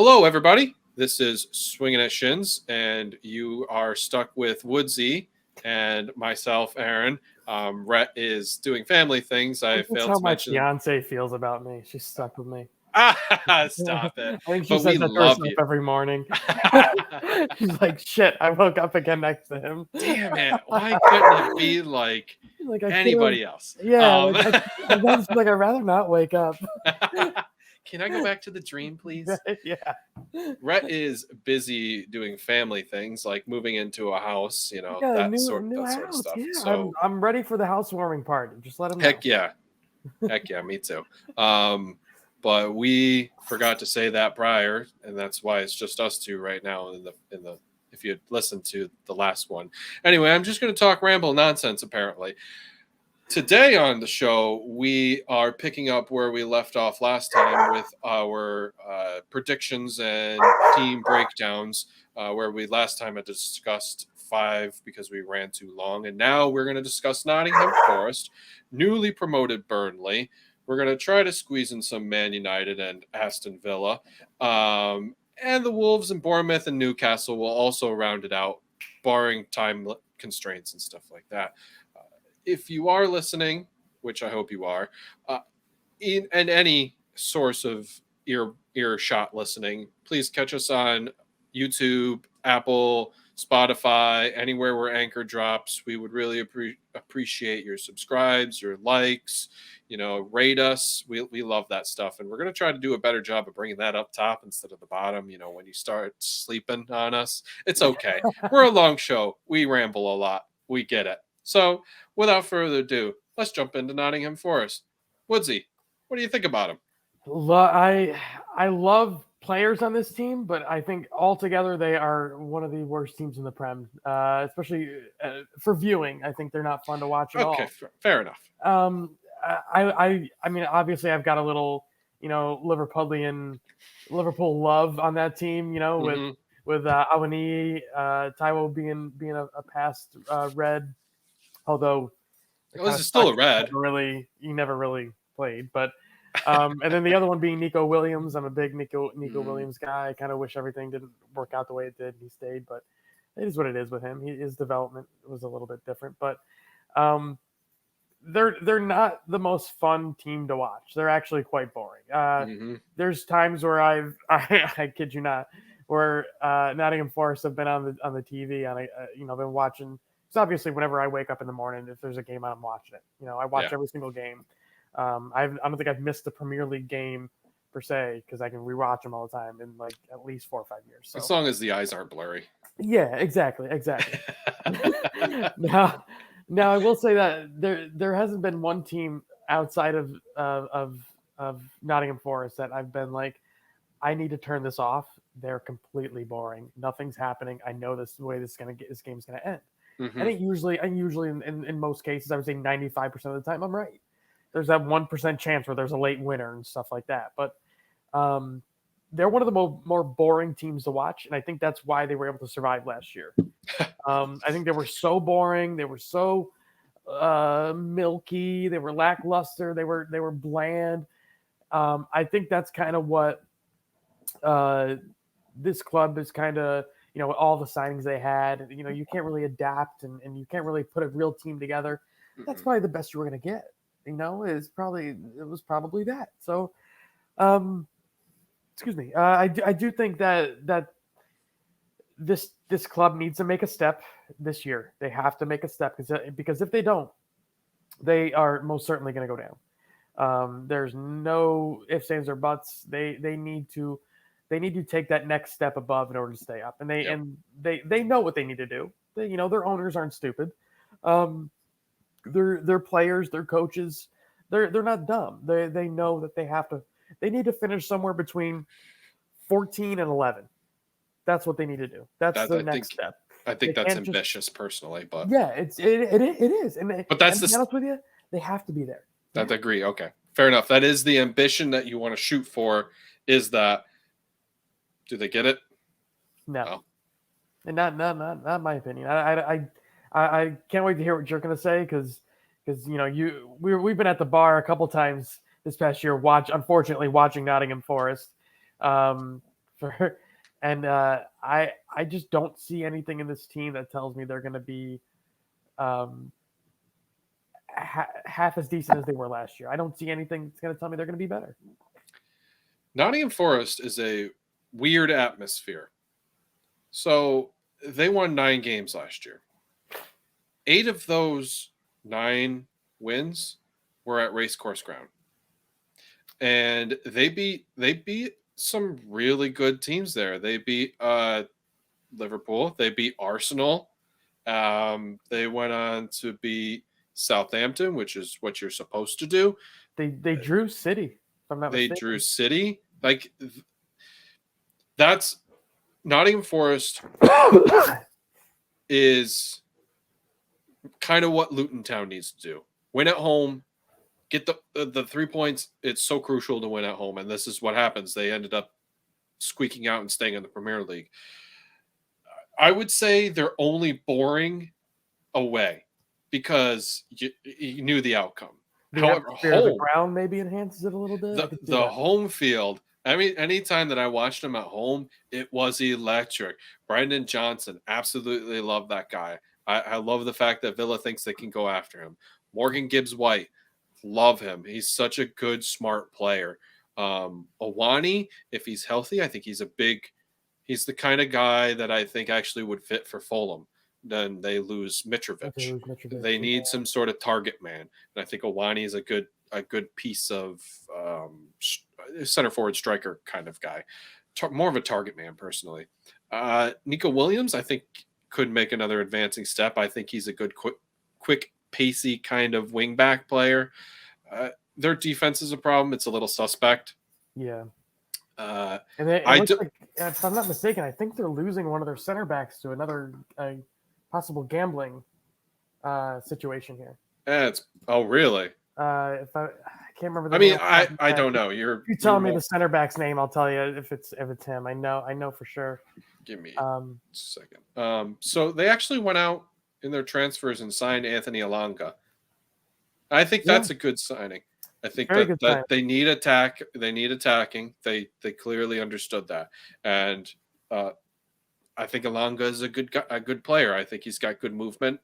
Hello, everybody. This is Swinging at Shins, and you are stuck with Woodsy and myself, Aaron. Rhett is doing family things. I That's failed how to my mention. fiance feels about me. She's stuck with me. Stop it. I think she But we says that to love herself you. every morning. She's like, "Shit, I woke up again next to him." Damn it. Why couldn't it be like Like I could have. anybody else? Yeah, sometimes she's like, I'd rather not wake up. Can I go back to the dream, please? Yeah. Rhett is busy doing family things like moving into a house, Yeah, a that new sort new that sort of house. stuff. Yeah, So I'm ready for the housewarming party. Just let him know. heck yeah. Heck yeah, me too. But we forgot to say that prior, and that's why it's just us two right now in the if you had listened to the last one. Anyway, I'm just gonna talk ramble nonsense apparently. Today on the show, we are picking up where we left off last time with our predictions and team breakdowns, where we last time had discussed 5 because we ran too long. And now we're going to discuss Nottingham Forest, newly promoted Burnley. We're going to try to squeeze in some Man United and Aston Villa. And the Wolves and Bournemouth and Newcastle will also round it out, barring time constraints and stuff like that. If you are listening, which I hope you are, in any source of earshot listening, please catch us on YouTube, Apple, Spotify, anywhere where Anchor drops. We would really appreciate your subscribes, your likes, rate us. We love that stuff. And we're going to try to do a better job of bringing that up top instead of the bottom. When you start sleeping on us, it's okay. We're a long show. We ramble a lot. We get it. So without further ado, let's jump into Nottingham Forest. Woodsy, what do you think about him? I love players on this team, but I think altogether they are one of the worst teams in the Prem, especially for viewing. I think they're not fun to watch at all. Okay, fair enough. I mean, obviously, I've got a little, Liverpool love on that team. With Awani, Taiwo being a past red, although this is still a red. He never really played, but. And then the other one being Nico Williams. I'm a big Nico Williams guy. I kind of wish everything didn't work out the way it did. He stayed, but it is what it is with him. His development was a little bit different, but they're not the most fun team to watch. They're actually quite boring. There's times where I kid you not, where Nottingham Forest have been on the TV and been watching. Because obviously, whenever I wake up in the morning, if there's a game, I'm watching it. I watch every single game. I don't think I've missed a Premier League game per se because I can rewatch them all the time in like at least 4 or 5 years. So. As long as the eyes aren't blurry. Yeah, exactly. Now I will say that there hasn't been one team outside of Nottingham Forest that I've been like, I need to turn this off. They're completely boring. Nothing's happening. I know this way this game's gonna end. Mm-hmm. I think usually in most cases I would say 95% of the time I'm right. There's that 1% chance where there's a late winner and stuff like that. But they're one of the more boring teams to watch, and I think that's why they were able to survive last year. I think they were so boring. They were so milky. They were lackluster. They were bland. I think that's kind of what this club is kind of, all the signings they had. You can't really adapt and you can't really put a real team together. That's probably the best you were going to get. It was probably that. So, excuse me. I do think that this club needs to make a step this year. They have to make a step because if they don't, they are most certainly going to go down. There's no ifs, ands, or buts. They need to take that next step above in order to stay up. And they know what they need to do. Their owners aren't stupid. Their players, their coaches, they're not dumb. They know that they need to finish somewhere between 14 and 11. That's what they need to do. That's the next step. I think that's ambitious personally, but yeah, it is. But that's to be honest with you, they have to be there. I agree. Okay, fair enough. That is the ambition that you want to shoot for. Is that? Do they get it? No, and not my opinion. I can't wait to hear what you're going to say because we've been at the bar a couple times this past year. Unfortunately, watching Nottingham Forest And I just don't see anything in this team that tells me they're going to be um, half as decent as they were last year. I don't see anything that's going to tell me they're going to be better. Nottingham Forest is a weird atmosphere. So they won 9 games last year. 8 of those 9 wins were at Racecourse Ground. And they beat some really good teams there. They beat Liverpool. They beat Arsenal. They went on to beat Southampton, which is what you're supposed to do. They drew City, if I'm not They mistaken. drew City. Like, that's Nottingham Forest is kind of what Luton Town needs to do. Win at home, get the 3 points. It's so crucial to win at home, and this is what happens. They ended up squeaking out and staying in the Premier League. I would say they're only boring away because you knew the outcome. However, the ground maybe enhances it a little bit. The home field. I mean, anytime that I watched him at home, it was electric. Brendan Johnson, absolutely love that guy. I love the fact that Villa thinks they can go after him. Morgan Gibbs-White, love him. He's such a good, smart player. Awani, if he's healthy, I think he's the kind of guy that I think actually would fit for Fulham. Then they lose Mitrovic. They need some sort of target man. And I think Awani is a good piece of center forward striker kind of guy. More of a target man, personally. Nico Williams, I think, could make another advancing step. I think he's a good, quick, pacey kind of wing-back player. Their defense is a problem. It's a little suspect. Yeah. If I'm not mistaken, I think they're losing one of their center backs to another possible gambling situation here. Really? If I can't remember. I don't know. You tell me the center back's name, I'll tell you if it's him. I know for sure. Give me a second. So they actually went out in their transfers and signed Anthony Alanga. I think that's a good signing. I think that they need attack. They need attacking. They clearly understood that, and I think Alanga is a good player. I think he's got good movement.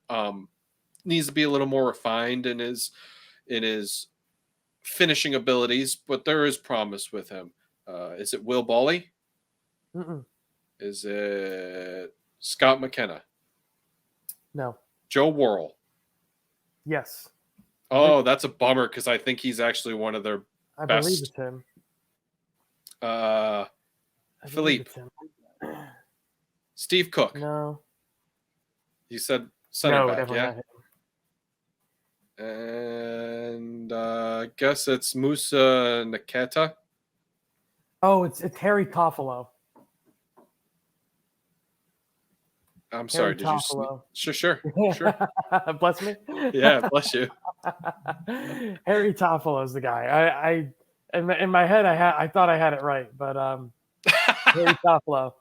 Needs to be a little more refined in his finishing abilities, but there is promise with him. Is it Will Bawley? Mm-mm. Is it Scott McKenna? No. Joe Worrell? Yes. Oh, that's a bummer because I think he's actually one of their best. I believe it's him. Philippe. Steve Cook. No. You said center back, definitely yeah? Not And him. I guess it's Musa Naketa. Oh, it's Harry Toffolo. I'm sorry. Did you? Sure. Bless me. Yeah, bless you. Harry Toffolo is the guy. I in my head I thought I had it right, but Harry Toffolo.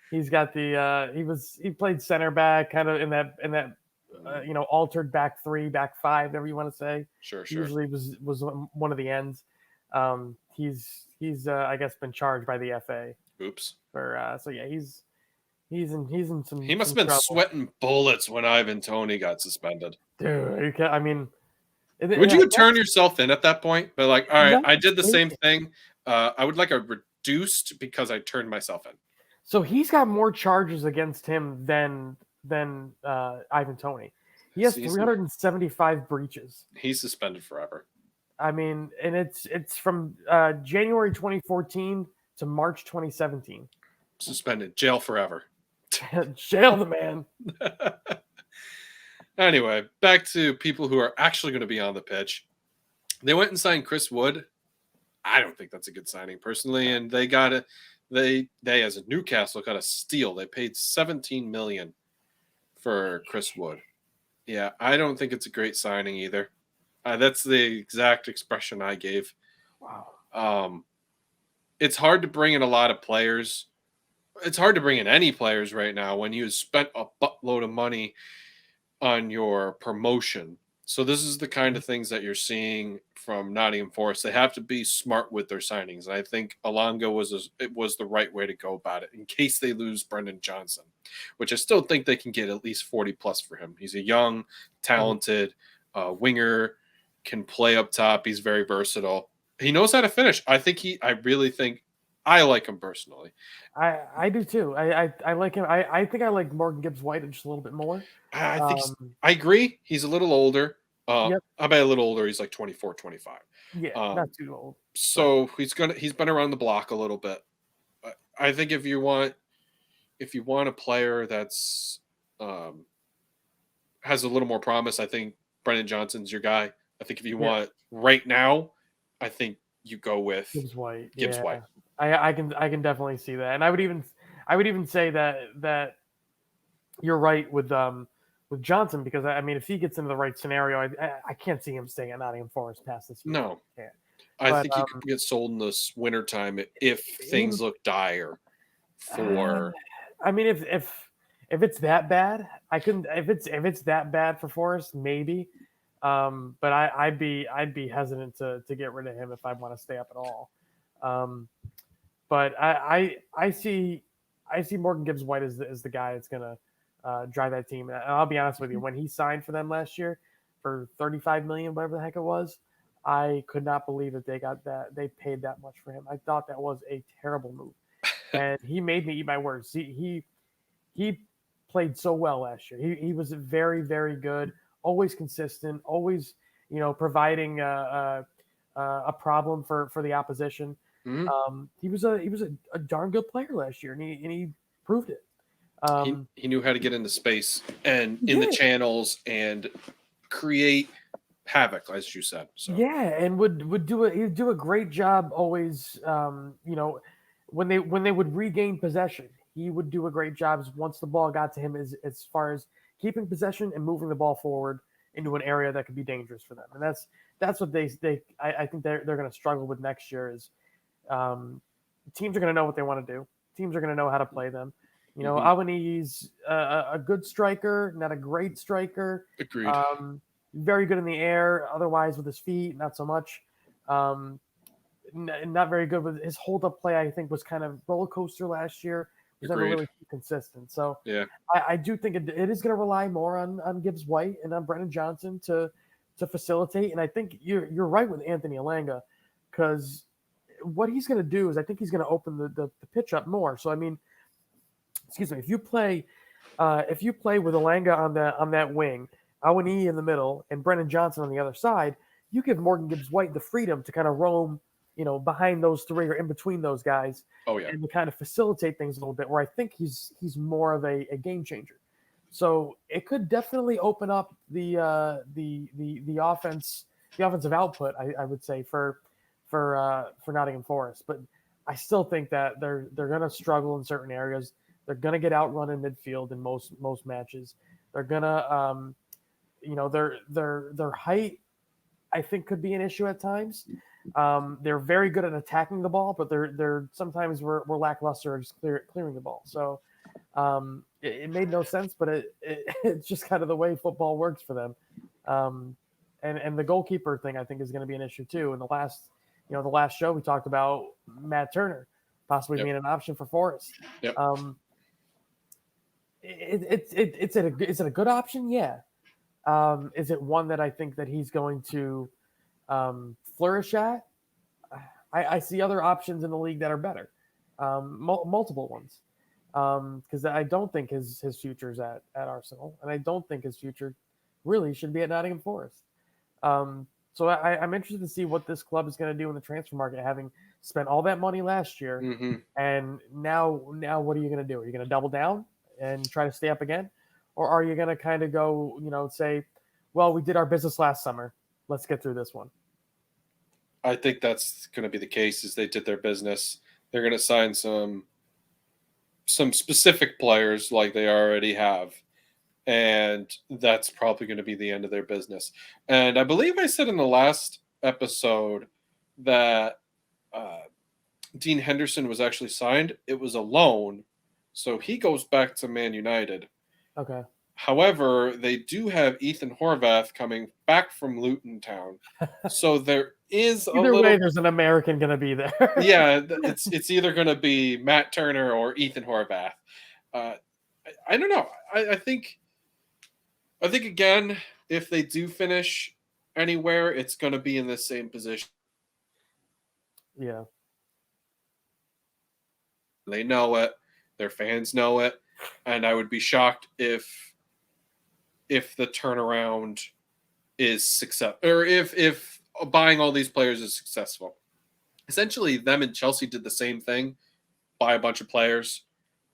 He's got he played center back, kind of in that altered back 3, back 5, whatever you want to say. Sure. Usually was one of the ends. He's I guess been charged by the FA. Oops. He's in some. He must have been trouble. sweating bullets when Ivan Toney got suspended. Dude, would you turn yourself in at that point? But like, all right, I did the same thing. I would like a reduced because I turned myself in. So he's got more charges against him than Ivan Toney. He has 375 breaches. He's suspended forever. And it's from January 2014 to March 2017. Suspended, jail forever. Jail the man. Anyway, back to people who are actually going to be on the pitch. They went and signed Chris Wood. I don't think that's a good signing personally, and they got it. They as a Newcastle got a steal. They paid $17 million for Chris Wood. Yeah, I don't think it's a great signing either. That's the exact expression I gave. Wow. It's hard to bring in a lot of players. It's hard to bring in any players right now when you spent a buttload of money on your promotion So this is the kind of things that you're seeing from Nottingham Forest. They have to be smart with their signings. And I think Alonga was the right way to go about it in case they lose Brendan Johnson, which I still think they can get at least 40 plus for him. He's a young, talented winger, can play up top. He's very versatile. He knows how to finish. I really think I like him personally. I do too. I like him. I think I like Morgan Gibbs White just a little bit more. I think I agree. He's a little older. Yep. I bet a little older. He's like 24, 25. Yeah, not too old. So he's been around the block a little bit. I think if you want a player that's has a little more promise, I think Brendan Johnson's your guy. I think if you want right now, I think you go with Gibbs White. White. I can definitely see that, and I would even say that you're right with Johnson, because I mean, if he gets into the right scenario, I can't see him staying at Nottingham Forest past this year. No, I think he could get sold in this wintertime if things look dire. I mean, if it's that bad, I couldn't. If it's that bad for Forest, maybe. But I'd be hesitant to get rid of him if I want to stay up at all. But I see Morgan Gibbs White as the guy that's gonna drive that team. And I'll be honest with you, when he signed for them last year for $35 million, whatever the heck it was, I could not believe that they paid that much for him. I thought that was a terrible move, and he made me eat my words. He played so well last year. He was very, very good, always consistent, always providing a problem for the opposition. Mm-hmm. He was a darn good player last year, and he proved it. He knew how to get into space and in the channels and create havoc, as you said. So. Yeah, and he'd do a great job always. When they would regain possession, he would do a great job once the ball got to him, as far as keeping possession and moving the ball forward into an area that could be dangerous for them. And that's what I think they're going to struggle with next year. Is teams are going to know what they want to do. Teams are going to know how to play them. Awani's a good striker, not a great striker. Agreed. Very good in the air, otherwise with his feet, not so much. Not very good with his hold-up play. I think was kind of roller coaster last year. Was never really consistent. So yeah, I do think it is going to rely more on Gibbs White and on Brendan Johnson to facilitate. And I think you're right with Anthony Alanga, because what he's going to do is I think he's going to open the pitch up more. So I mean, excuse me, if you play with Alanga on that wing, Awani in the middle, and Brendan Johnson on the other side, you give Morgan Gibbs White the freedom to kind of roam, behind those three or in between those guys. Oh yeah, and to kind of facilitate things a little bit. Where I think he's more of a game changer. So it could definitely open up the offensive output, I would say, for Nottingham Forest. But I still think that they're going to struggle in certain areas. They're going to get outrun in midfield in most matches. They're going to their height, I think, could be an issue at times. They're very good at attacking the ball, but they're sometimes we're lackluster at just clearing the ball. So it made no sense, but it's just kind of the way football works for them. And the goalkeeper thing, I think, is going to be an issue too. In the last show we talked about Matt Turner possibly being an option for Forest. Yep. Is it a good option? Yeah. Is it one that I think that he's going to flourish at? I see other options in the league that are better, multiple ones, because I don't think his future's at Arsenal, and I don't think his future really should be at Nottingham Forest. So I'm interested to see what this club is going to do in the transfer market, having spent all that money last year, and now what are you going to do? Are you going to double down and try to stay up again? Or are you going to kind of go, say, well, we did our business last summer. Let's get through this one. I think that's going to be the case. Is they did their business. They're going to sign some specific players like they already have. And that's probably going to be the end of their business. And I believe I said in the last episode that Dean Henderson was actually signed. It was a loan. So he goes back to Man United. Okay. However, they do have Ethan Horvath coming back from Luton Town, so there is a Either way, little. there's an American going to be there. Yeah, it's either going to be Matt Turner or Ethan Horvath. Uh, I don't know. I think again, if they do finish anywhere, it's going to be in the same position. Yeah. They know it. Their fans know it, and I would be shocked if the turnaround is success, or if buying all these players is successful. Essentially, them and Chelsea did the same thing, buy a bunch of players,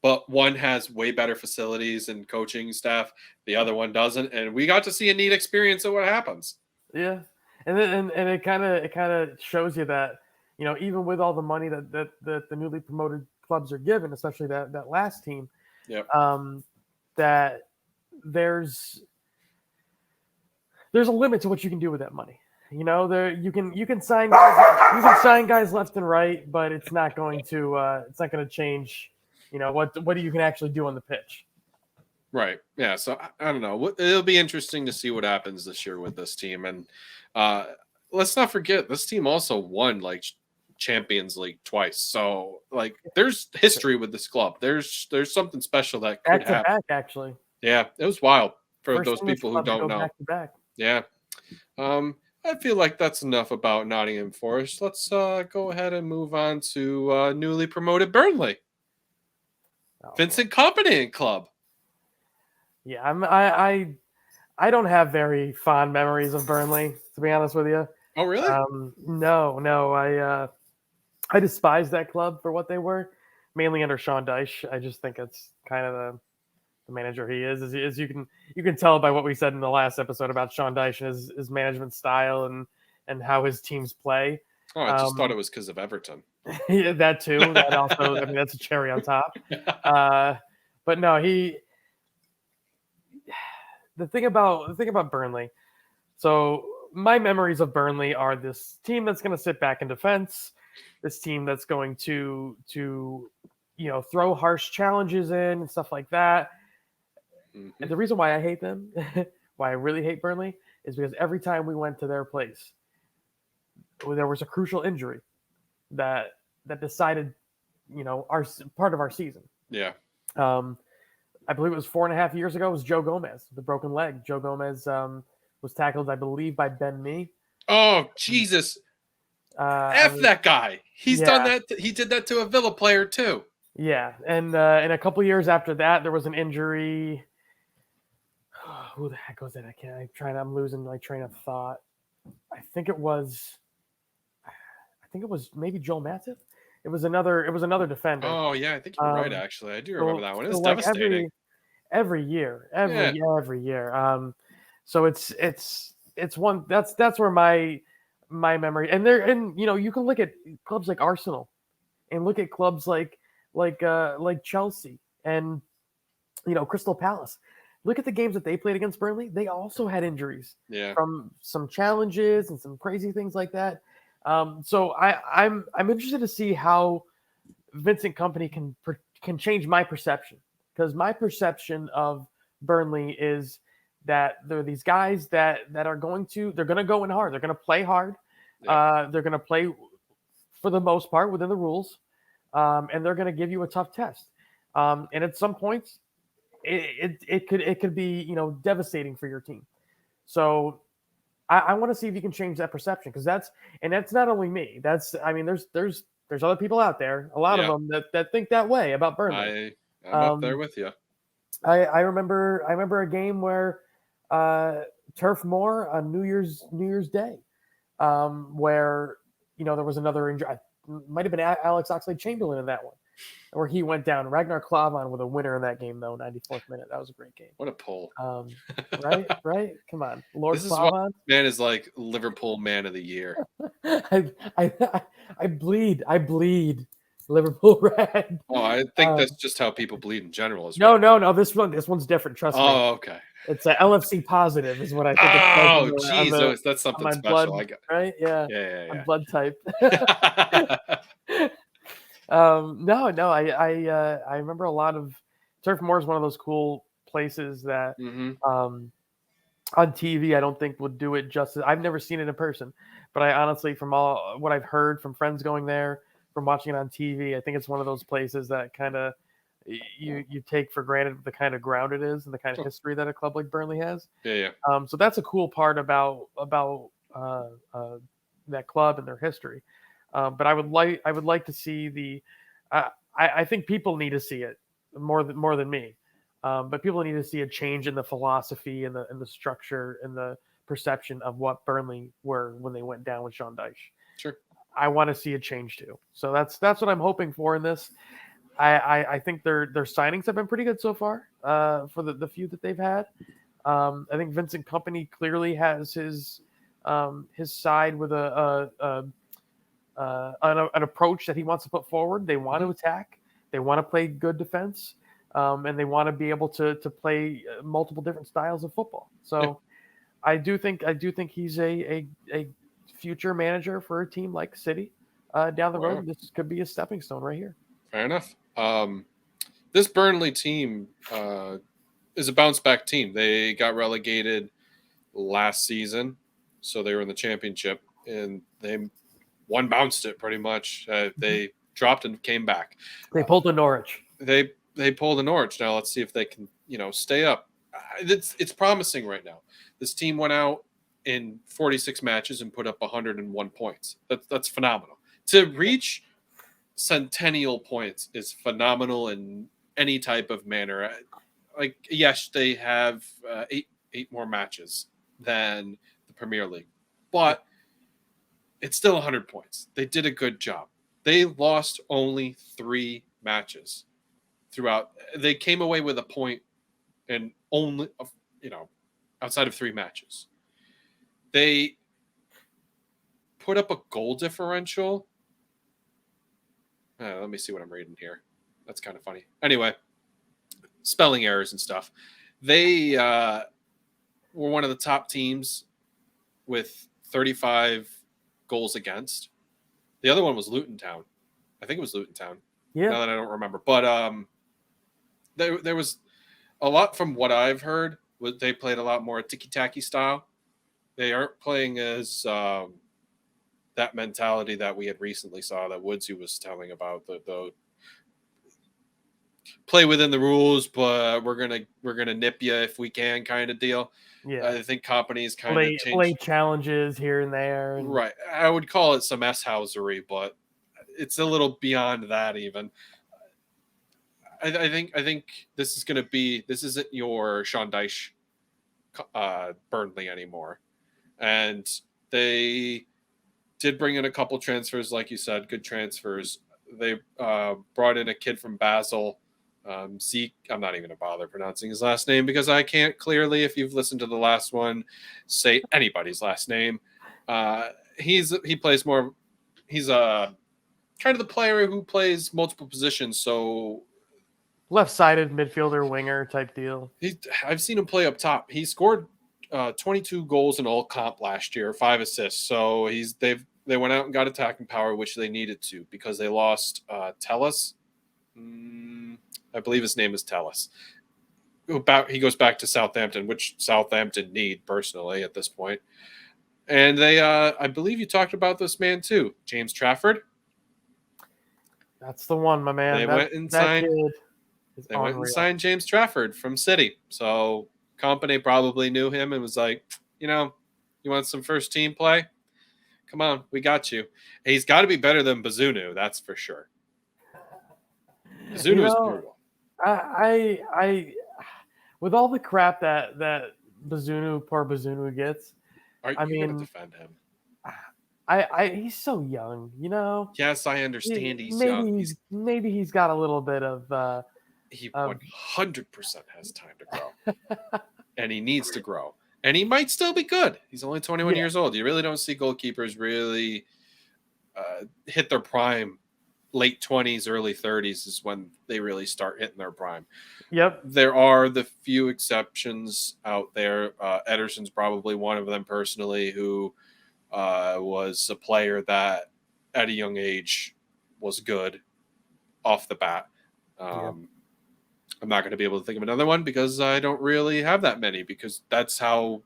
but one has way better facilities and coaching staff. The other one doesn't, and we got to see a neat experience of what happens. Yeah, and it kind of shows you that, you know, even with all the money that the newly promoted clubs are given, especially that last team, yeah, that there's a limit to what you can do with that money. You know, there you can sign guys left and right, but it's not going to change, you know, what you can actually do on the pitch. Right. Yeah. So I don't know. It'll be interesting to see what happens this year with this team, and let's not forget this team also won like Champions League twice. So like, there's history with this club. There's something special that could happen. Back, actually. Yeah, it was wild for First those people who don't know. Back to back. Yeah. I feel like that's enough about Nottingham Forest. Let's go ahead and move on to newly promoted Burnley. Vincent Kompany and club. Yeah, I don't have very fond memories of Burnley, to be honest with you. Oh, really? No. I despise that club for what they were, mainly under Sean Dyche. I just think it's kind of the manager he is. As you can tell by what we said in the last episode about Sean Dyche and his management style and how his teams play. Oh, I just thought it was because of Everton. Yeah, that too. That also, I mean, that's a cherry on top. But no, the thing about Burnley. So my memories of Burnley are this team that's going to sit back in defense, this team that's going to throw harsh challenges in and stuff like that. Mm-hmm. And the reason why I hate them, why I really hate Burnley, is because every time we went to their place, there was a crucial injury that decided, our part of our season. Yeah. I believe it was 4.5 years ago. It was Joe Gomez, the broken leg. Joe Gomez was tackled, I believe, by Ben Mee. Oh, Jesus. That guy. He's done that. He did that to a Villa player too. Yeah. And a couple years after that, there was an injury. Who the heck was it? I'm losing my train of thought. I think it was maybe Joel Matip. It was another defender. Oh yeah, I think you're right. Actually, I do remember that one. It was devastating. Every year. So it's one that's where my memory, and you can look at clubs like Arsenal, and look at clubs like Chelsea and Crystal Palace. Look at the games that they played against Burnley. They also had injuries from some challenges and some crazy things like that. So I'm interested to see how Vincent Kompany can change my perception, because my perception of Burnley is that there are these guys that are going to go in hard. They're going to play hard. Yeah. They're going to play for the most part within the rules, and they're going to give you a tough test. And at some points, it could be devastating for your team. So I want to see if you can change that perception, because that's not only me. There's other people out there, a lot of them that think that way about Burnley. I'm up there with you. I remember a game where Turf Moor on New Year's Day, where there was another injury. Might have been Alex Oxlade-Chamberlain in that one, where he went down. Ragnar Klavan with a winner in that game, though, 94th minute. That was a great game. What a pull! Right. Come on, Lord this Klavan. Man is like Liverpool Man of the Year. I bleed Liverpool red. Oh, I think that's just how people bleed in general. As well. No. This one's different. Trust me. Oh, okay. It's a LFC positive, is what I think. Oh, jeez, that's something special. Blood, right? Yeah. Yeah. Blood type. No. I remember a lot of Turf Moor is one of those cool places that Mm-hmm. on TV I don't think would do it justice. I've never seen it in person, but I honestly, from all what I've heard from friends going there, from watching it on TV, I think it's one of those places that kind of you take for granted the kind of ground it is and the kind of Oh, history that a club like Burnley has. yeah. So that's a cool part about that club and their history. But I would like to see the. I think people need to see it more than me. But people need to see a change in the philosophy and the structure and the perception of what Burnley were when they went down with Sean Dyche. Sure. I want to see a change too. So that's what I'm hoping for in this. I think their signings have been pretty good so far for the few that they've had. I think Vincent Company clearly has his side with an approach that he wants to put forward. They want to attack. They want to play good defense, and they want to be able to play multiple different styles of football. So Yeah. I do think he's a future manager for a team like City down the road. Wow. And this could be a stepping stone right here. Fair enough. This Burnley team is a bounce back team. They got relegated last season, so they were in the championship, and they one bounced it pretty much. They dropped and came back. They pulled a Norwich. They pulled a Norwich. Now let's see if they can stay up. It's promising right now. This team went out in 46 matches and put up 101 points. That's phenomenal. To reach centennial points is phenomenal in any type of manner. Like, yes, they have eight more matches than the Premier League, but it's still 100 points. They did a good job. They lost only 3 matches throughout. They came away with a point and only, outside of 3 matches. They put up a goal differential. Let me see what I'm reading here. That's kind of funny. Anyway, spelling errors and stuff. They were one of the top teams with 35 goals against. The other one was Luton Town. I think it was Luton Town. Yeah. Now that I don't remember. But there was a lot from what I've heard. They played a lot more tiki-taki style. They aren't playing as that mentality that we had recently saw that Woodsy was telling about, the play within the rules, but we're gonna nip you if we can kind of deal. Yeah. I think Company's kind of changed. Late challenges here and there. And... Right. I would call it some S-housery, but it's a little beyond that even. I think this isn't your Sean Dyche Burnley anymore. And they did bring in a couple transfers, like you said, good transfers. They brought in a kid from Basel, Zeke. I'm not even going to bother pronouncing his last name because I can't clearly, if you've listened to the last one, say anybody's last name. He plays more. He's kind of the player who plays multiple positions. So left-sided midfielder, winger type deal. I've seen him play up top. He scored 22 goals in all comp last year, 5 assists. So they went out and got attacking power, which they needed to because they lost Tellis. I believe his name is Tellis. He goes back to Southampton, which Southampton need personally at this point. And they, I believe you talked about this man too, James Trafford. That's the one, my man. They went and signed James Trafford from City. So Company probably knew him and was like, you want some first team play? Come on, we got you. And he's got to be better than Bazunu, that's for sure. Bazunu is brutal. I with all the crap that poor Bazunu gets, Are you going to defend him? He's so young, Yes, I understand he's young. Maybe he's got a little bit of. He 100% has time to grow, and he needs to grow, and he might still be good. He's only 21 years old. You really don't see goalkeepers really hit their prime. Late 20s, early 30s is when they really start hitting their prime. Yep. There are the few exceptions out there. Ederson's probably one of them personally, who was a player that at a young age was good off the bat. I'm not going to be able to think of another one because I don't really have that many, because that's how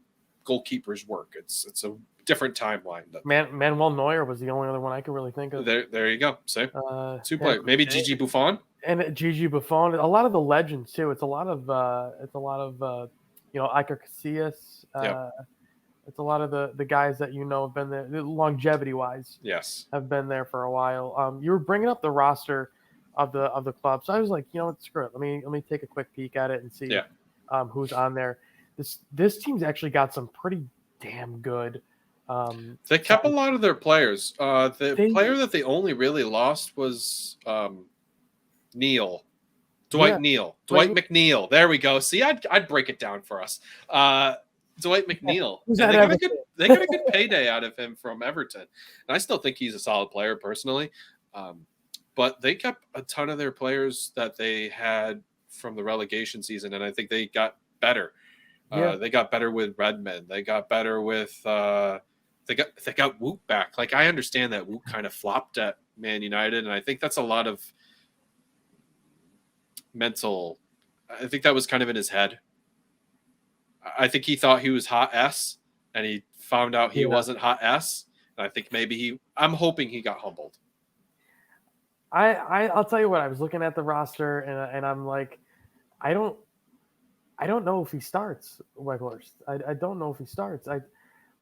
goalkeepers work. It's a different timeline. Manuel Neuer was the only other one I could really think of. There you go. Same. Two Yeah, players. Maybe Gigi Buffon. and Gigi Buffon. A lot of the legends too. It's a lot of Iker Casillas. Yep. It's a lot of the guys that have been there longevity wise. Yes. Have been there for a while. You were bringing up the roster of the club, so I was like, screw it. Let me take a quick peek at it and see who's on there. This team's actually got some pretty damn good. They kept a lot of their players. The player that they only really lost was Neal. Dwight McNeil. There we go. See, I'd break it down for us. Dwight McNeil. They got a good payday out of him from Everton. And I still think he's a solid player personally. But they kept a ton of their players that they had from the relegation season, and I think they got better. They got better with Redmond. They got better with they got Woot back. Like, I understand that Woot kind of flopped at Man United, and I think that's a lot of mental. I think that was kind of in his head. I think he thought he was hot S, and he found out he wasn't hot S. And I think I'm hoping he got humbled. I'll tell you what, I was looking at the roster and I'm like, I don't know if he starts Weghorst. I don't know if he starts.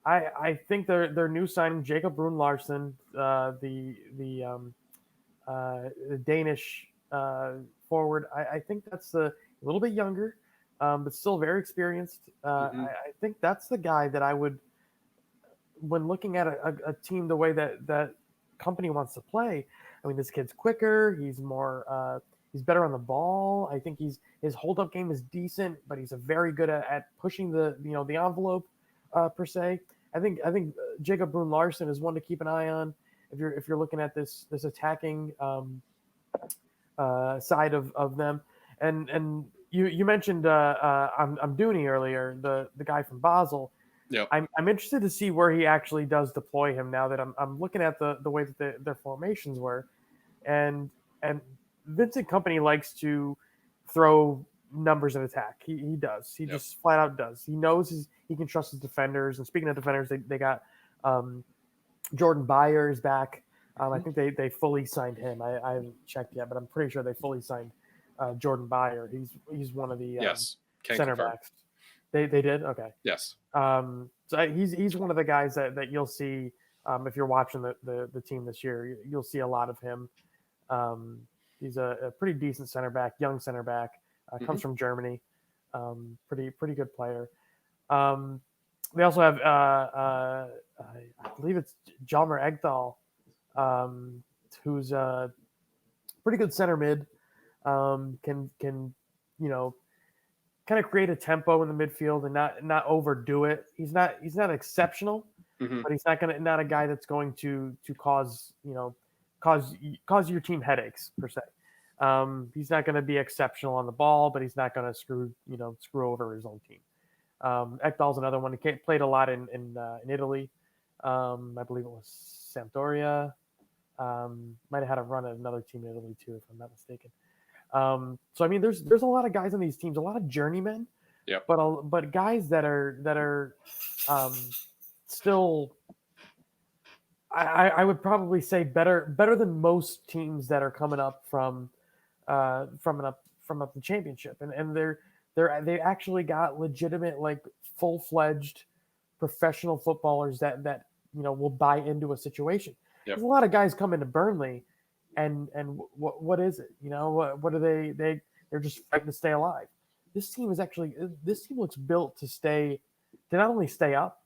I think their new signing, Jacob Brun Larsen, the Danish forward. I think that's a little bit younger, but still very experienced. I think that's the guy that I would, when looking at a team the way that Company wants to play. I mean, this kid's quicker. He's more. He's better on the ball. I think his hold-up game is decent, but he's a very good at pushing the envelope per se. I think Jacob Brun Larsen is one to keep an eye on if you're looking at this attacking side of them. And you mentioned Amdouni earlier, the guy from Basel. Yep. I'm interested to see where he actually does deploy him now that I'm looking at the way that their formations were, and Vincent Kompany likes to throw numbers in attack. He does. He just flat out does. He knows he can trust his defenders. And speaking of defenders, they got Jordan Byers back. I think they fully signed him. I haven't checked yet, but I'm pretty sure they fully signed Jordan Byer. He's one of the center backs. They did? Okay. Yes. So he's one of the guys that you'll see if you're watching the team this year. You'll see a lot of him. He's a pretty decent center back, young center back. Comes from Germany. Pretty good player. We also have I believe it's Jalmer Egdal, who's a pretty good center mid. Can kind of create a tempo in the midfield and not overdo it. He's not exceptional, but he's not a guy that's going to cause your team headaches per se. He's not going to be exceptional on the ball, but he's not going to screw over his own team. Ekdal's another one. He played a lot in Italy. I believe it was Sampdoria. Might have had a run at another team in Italy too, if I'm not mistaken. So I mean, there's a lot of guys on these teams, a lot of journeymen, but guys that are still, I would probably say better than most teams that are coming up from the championship, and they actually got legitimate, like, full-fledged professional footballers that will buy into a situation. There's a lot of guys come into Burnley. And what is it? What are they? They're just fighting to stay alive. This team looks built to not only stay up,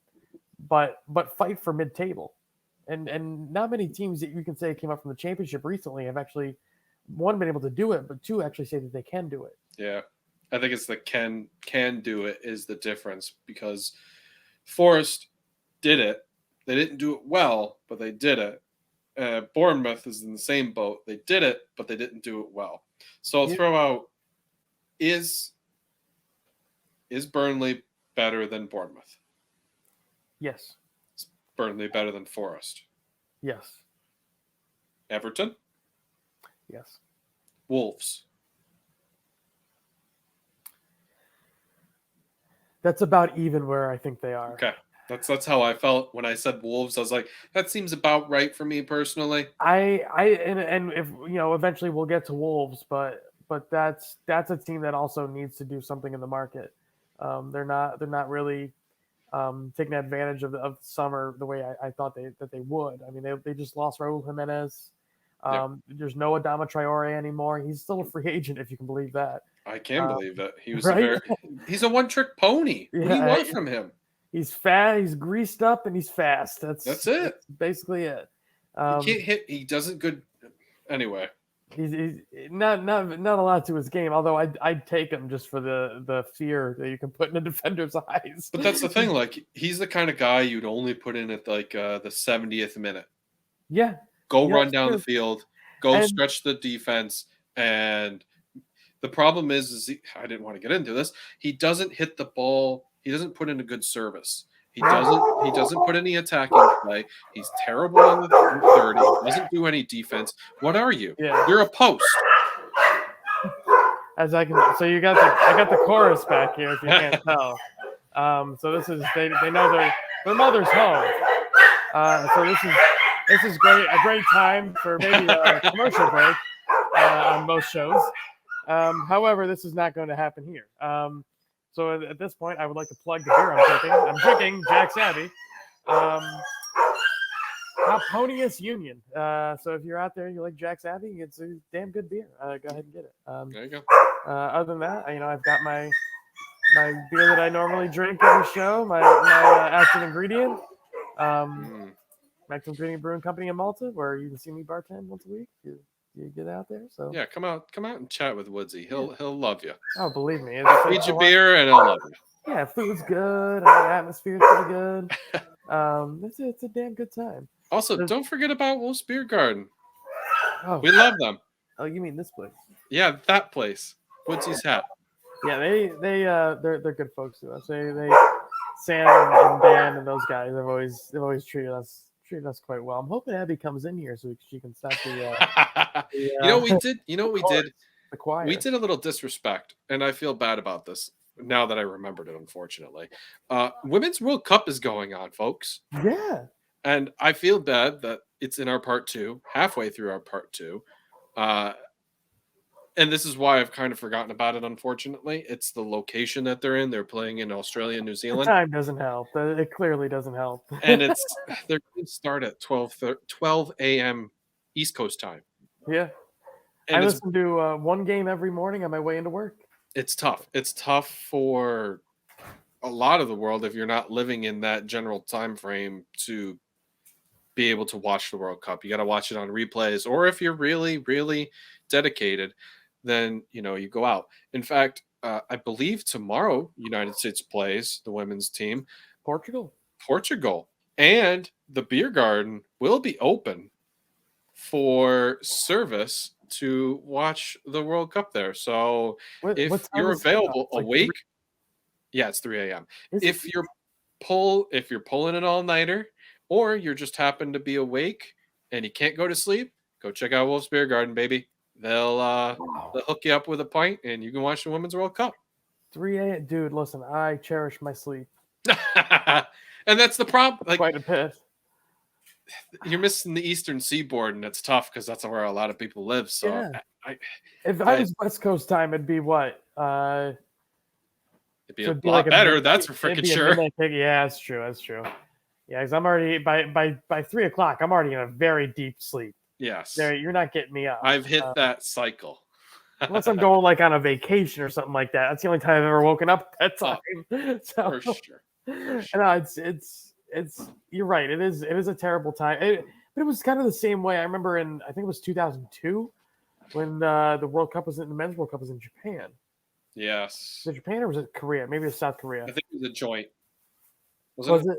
but fight for mid-table. And not many teams that you can say came up from the championship recently have actually, one, been able to do it, but two, actually say that they can do it. Yeah, I think it's the can do it is the difference, because Forest did it. They didn't do it well, but they did it. Bournemouth is in the same boat. They did it, but they didn't do it well. So I'll throw out, is Burnley better than Bournemouth? Yes. Is Burnley better than Forest? Yes. Everton? Yes. Wolves? That's about even where I think they are. Okay. That's how I felt when I said Wolves. I was like, that seems about right for me personally. And if eventually we'll get to Wolves, but that's a team that also needs to do something in the market. They're not really taking advantage of the summer the way I thought they would. I mean, they just lost Raul Jimenez. Yep. There's no Adama Traore anymore. He's still a free agent, if you can believe that. I can believe that. He was right? he's a one-trick pony. What do you want from him? He's fat, he's greased up, and he's fast. That's it. That's basically it. He can't hit. He doesn't good. Anyway, he's not a lot to his game. Although I'd take him just for the fear that you can put in a defender's eyes. But that's the thing. Like, he's the kind of guy you'd only put in at like the 70th minute. Yeah. Go run down the field. Go stretch the defense. And the problem is I didn't want to get into this. He doesn't hit the ball. He doesn't put in a good service. He doesn't put any attacking play. He's terrible on the 30. He doesn't do any defense. What are you? Yeah. You're a post. I got the chorus back here if you can't tell. So this is they know their mother's home. So this is great, a great time for maybe a commercial break on most shows. However, this is not going to happen here. So at this point, I would like to plug the beer I'm drinking. I'm drinking Jack's Abbey, Ponius Union. So if you're out there and you like Jack's Abbey, it's a damn good beer. Go ahead and get it. There you go. Other than that, I've got my beer that I normally drink every show. My active ingredient. Active Ingredient Brewing Company in Malta, where you can see me bartend once a week. You get out there. So yeah, come out and chat with Woodsy. He'll love you. Oh, believe me, feed you beer and he'll love you. Yeah, food's good. The atmosphere's pretty good. It's a damn good time. Also, don't forget about Wolf's Beer Garden. Oh, we love them. Oh, you mean this place? Yeah, that place. Woodsy's hat. Yeah, they're good folks to us. They Sam and Dan and those guys have always treated us quite well. I'm hoping Abby comes in here so she can stop we did. The choir. We did a little disrespect, and I feel bad about this now that I remembered it. Unfortunately, Women's World Cup is going on, folks. Yeah, and I feel bad that it's in our part 2, halfway through our part 2. And this is why I've kind of forgotten about it, unfortunately. It's the location that they're in. They're playing in Australia, New Zealand. The time doesn't help. It clearly doesn't help. And they're going to start at 12 a.m. East Coast time. Yeah. And I listen to one game every morning on my way into work. It's tough. It's tough for a lot of the world if you're not living in that general time frame to be able to watch the World Cup. You got to watch it on replays. Or if you're really, really dedicated, then you go out. In fact, I believe tomorrow United States plays the women's team. Portugal. And the beer garden will be open for service to watch the World Cup there. So if you're available awake, it's 3 a.m. If you're pulling an all-nighter, or you just happen to be awake and you can't go to sleep, go check out Wolf's Beer Garden, baby. They'll hook you up with a pint, and you can watch the Women's World Cup. 3 a.m. Dude, listen, I cherish my sleep. And that's the problem. Like, quite a bit. You're missing the Eastern Seaboard, and it's tough because that's where a lot of people live. So, yeah. If I was West Coast time, it'd be what? It'd be a lot better. That's for freaking sure. Yeah, that's true. Yeah, because I'm already by 3 o'clock. I'm already in a very deep sleep. Yes. You're not getting me up. I've hit that cycle. Unless I'm going like on a vacation or something like that. That's the only time I've ever woken up at that time. For sure. No, it's you're right. It is a terrible time. But it was kind of the same way. I remember I think it was 2002 when the World Cup the men's World Cup was in Japan. Yes. Was it Japan or was it Korea? Maybe it was South Korea. I think it was a joint. Was it?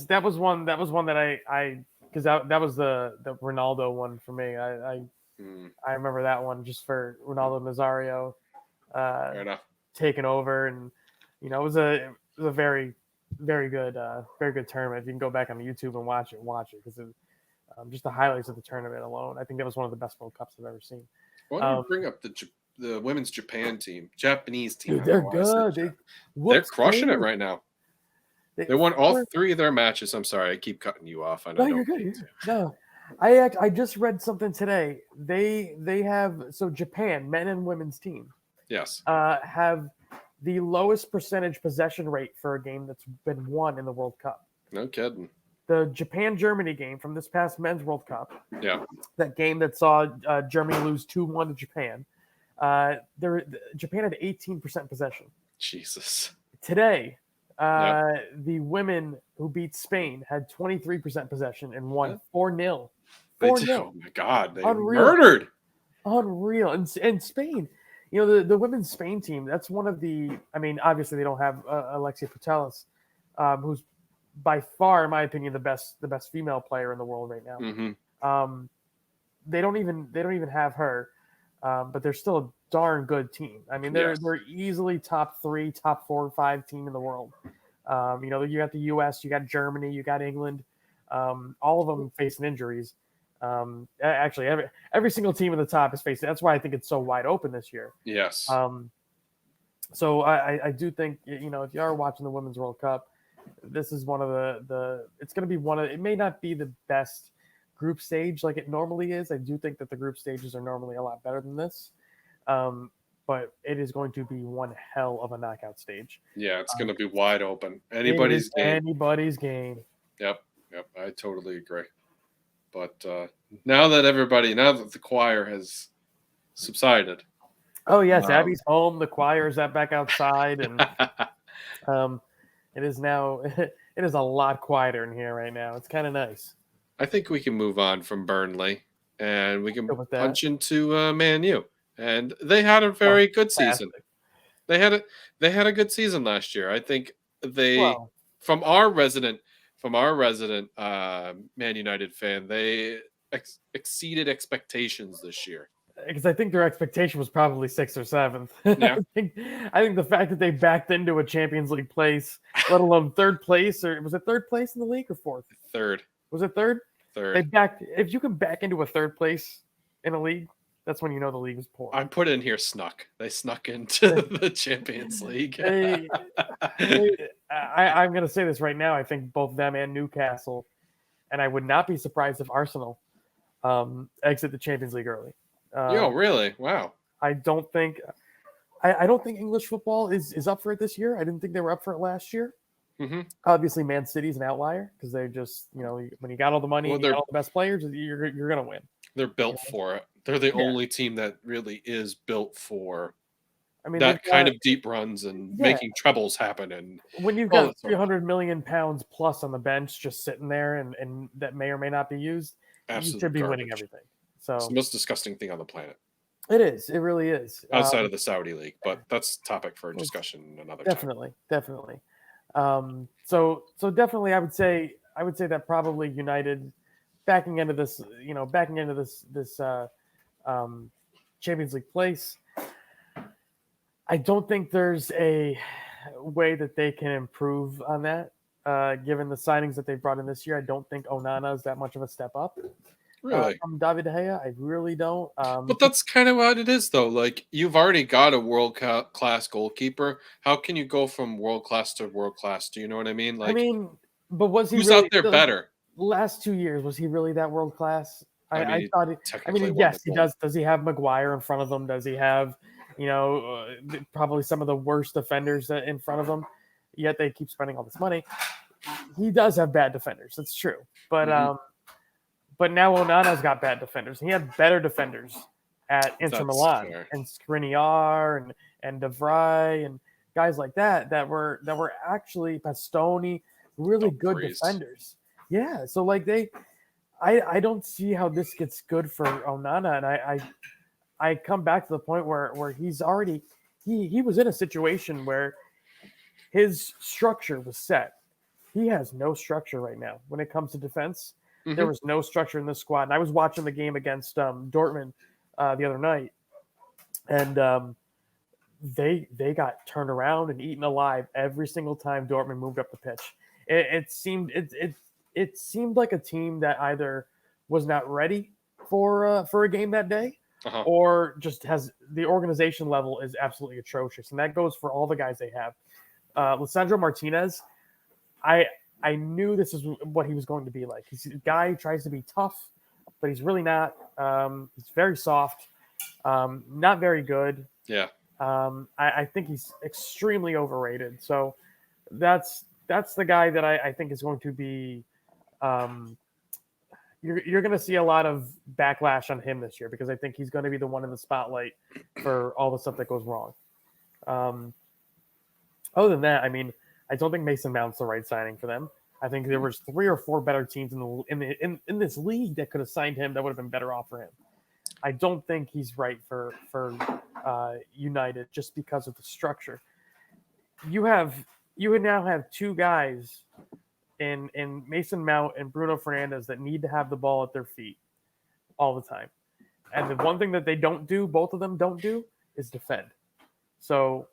That was one that I because that was the Ronaldo one for me. I remember that one just for Ronaldo Nazario taking over, and it was a very, very good tournament. If you can go back on YouTube and watch it because just the highlights of the tournament alone, I think that was one of the best World Cups I've ever seen. Why don't you bring up the the women's Japanese team. Dude, I don't they're know why I said good. Jap- They They're whooped crushing it Spain. right now. They won all 3 of their matches. I'm sorry, I keep cutting you off, and No, I you're don't good. mean to. No, I just read something today. They have Japan men and women's team Yes. have the lowest percentage possession rate for a game that's been won in the World Cup. No kidding. The Japan-Germany game from this past men's World Cup. Yeah. That game that saw Germany lose 2-1 to Japan. Japan had 18% possession. Jesus. Today, the women who beat Spain had 23% possession and won 4-0. 4-0. Oh my God, they Unreal. murdered. Unreal. And Spain, you know, the women's Spain team, that's one of the, I mean, obviously they don't have Alexia Putellas, who's by far, in my opinion, the best female player in the world right now. Mm-hmm. They don't even have her, but they're still a darn good team. I mean, they're easily top 3, top 4 or 5 team in the world. You know, you got the U.S., you got Germany, you got England, all of them facing injuries. Actually, every single team in the top is facing. That's why I think it's so wide open this year. Yes. So I do think, you know, if you are watching the Women's World Cup, this is one of the it's going to be one of, it may not be the best group stage like it normally is. I do think that the group stages are normally a lot better than this. But it is going to be one hell of a knockout stage. Yeah, it's going to be wide open. Anybody's game. Anybody's game. Yep. I totally agree. But now that the choir has subsided. Oh yes, Abby's home. The choir is back outside, and it is now. It is a lot quieter in here right now. It's kind of nice. I think we can move on from Burnley, and we can punch into Man U. And they had a very good season. They had a good season last year. I think from our resident Man United fan, they exceeded expectations this year. Because I think their expectation was probably 6th or 7th. Yeah. I think the fact that they backed into a Champions League place, let alone 3rd place, or was it 3rd place in the league or 4th? 3rd. Was it 3rd? 3rd. If you can back into a 3rd place in a league, that's when you know the league is poor. I put in here snuck. They snuck into the Champions League. I'm going to say this right now. I think both them and Newcastle, and I would not be surprised if Arsenal exit the Champions League early. Really? Wow. I don't think English football is up for it this year. I didn't think they were up for it last year. Mm-hmm. Obviously, Man City's an outlier because they're just, you know, when you got all the money, and you got all the best players, you're going to win. They're built for it. They're the only team that really is built for that kind of deep runs and making trebles happen. And when you've got 300 million pounds plus on the bench just sitting there and that may or may not be used, you should be winning everything. So it's the most disgusting thing on the planet. It is. It really is. Outside of the Saudi league, but that's topic for discussion another time. Definitely. So definitely, I would say that probably United backing into this Champions League place. I don't think there's a way that they can improve on that. Given the signings that they've brought in this year, I don't think Onana is that much of a step up. Really? From David De Gea, I really don't. But that's kind of what it is, though. Like, you've already got a world-class goalkeeper. How can you go from world-class to world-class? Do you know what I mean? Like, but was he who's really, out there better? Last 2 years, was he really that world-class? I thought yes, he does. Does he have Maguire in front of him? Does he have, probably some of the worst defenders in front of him? Yet they keep spending all this money. He does have bad defenders. That's true. But but now Onana's got bad defenders. He had better defenders at Inter Milan and Skriniar and De Vrij and guys like that were actually Pastoni, really good defenders. Yeah, so like I don't see how this gets good for Onana, and I come back to the point where he's already he was in a situation where his structure was set. He has no structure right now when it comes to defense. Mm-hmm. There was no structure in this squad. And I was watching the game against Dortmund the other night, and they got turned around and eaten alive every single time Dortmund moved up the pitch. It seemed like a team that either was not ready for a game that day, or just has the organization level is absolutely atrocious, and that goes for all the guys they have. Lisandro Martinez, I knew this is what he was going to be like. He's a guy who tries to be tough, but he's really not. He's very soft, not very good. Yeah. I think he's extremely overrated. So that's the guy that I think is going to be. You're going to see a lot of backlash on him this year because I think he's going to be the one in the spotlight for all the stuff that goes wrong. Other than that, I mean, I don't think Mason Mount's the right signing for them. I think there was 3 or 4 better teams in this league that could have signed him that would have been better off for him. I don't think he's right for United just because of the structure. You would now have 2 guys in Mason Mount and Bruno Fernandes that need to have the ball at their feet all the time. And the one thing that they don't do, both of them don't do, is defend. So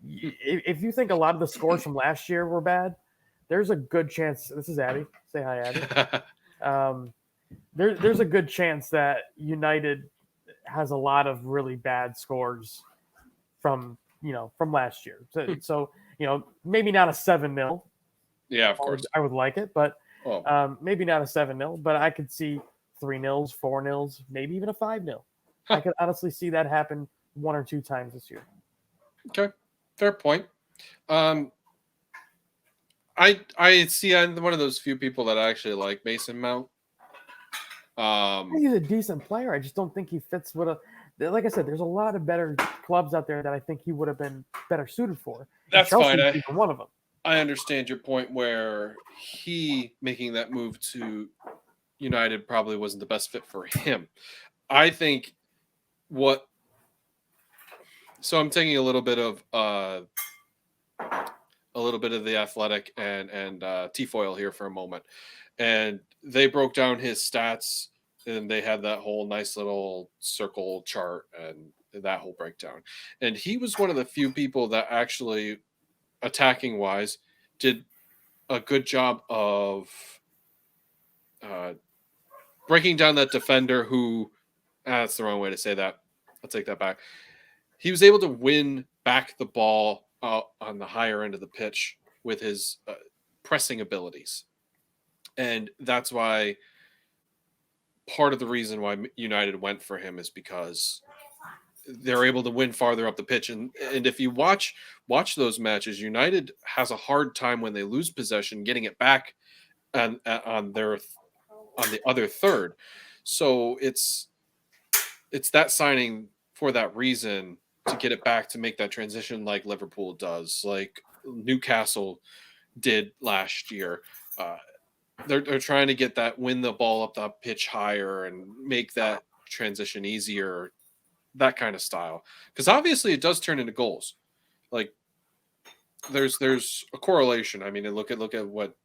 if you think a lot of the scores from last year were bad, there's a good chance. This is Abby. Say hi, Abby. There's a good chance that United has a lot of really bad scores from last year. So maybe not a 7-0. Yeah, of course. I would like it, but maybe not a 7-0. But I could see 3-0s, 4-0s, maybe even a 5-0. I could honestly see that happen 1 or 2 times this year. Okay, fair point. I see. I'm one of those few people that actually like Mason Mount. He's a decent player. I just don't think he fits with like I said, there's a lot of better clubs out there that I think he would have been better suited for. That's fine. Even one of them. I understand your point where he making that move to United probably wasn't the best fit for him. I think so I'm taking a little bit of the Athletic and T-Foil here for a moment. And they broke down his stats and they had that whole nice little circle chart and that whole breakdown. And he was one of the few people that actually, attacking wise, did a good job of breaking down that defender who, that's the wrong way to say that. I'll take that back. He was able to win back the ball on the higher end of the pitch with his pressing abilities. And that's why part of the reason why United went for him is because they're able to win farther up the pitch. And if you watch those matches, United has a hard time when they lose possession getting it back on the other third. So it's that signing for that reason to get it back, to make that transition like Liverpool does, like Newcastle did last year. They're trying to get that, win the ball up the pitch higher and make that transition easier, that kind of style. Because obviously it does turn into goals. Like there's a correlation. I mean, look at what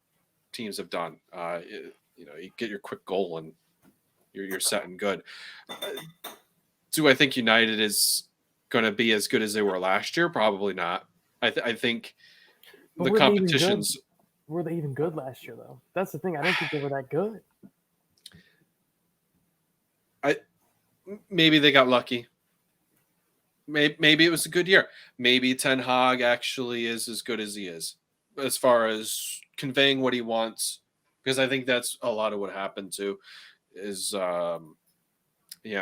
teams have done. You get your quick goal and you're set and good. Do I think United is going to be as good as they were last year? Probably not. I think the competitions. Were they even good last year, though? That's the thing. I don't think they were that good. Maybe they got lucky. Maybe it was a good year. Maybe Ten Hag actually is as good as he is, as far as conveying what he wants. Because I think that's a lot of what happened too. Is I'm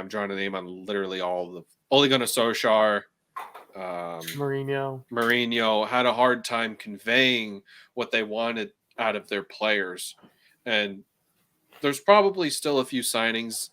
drawing a name on literally all the Ole Gunnar Solskjaer. Mourinho had a hard time conveying what they wanted out of their players. And there's probably still a few signings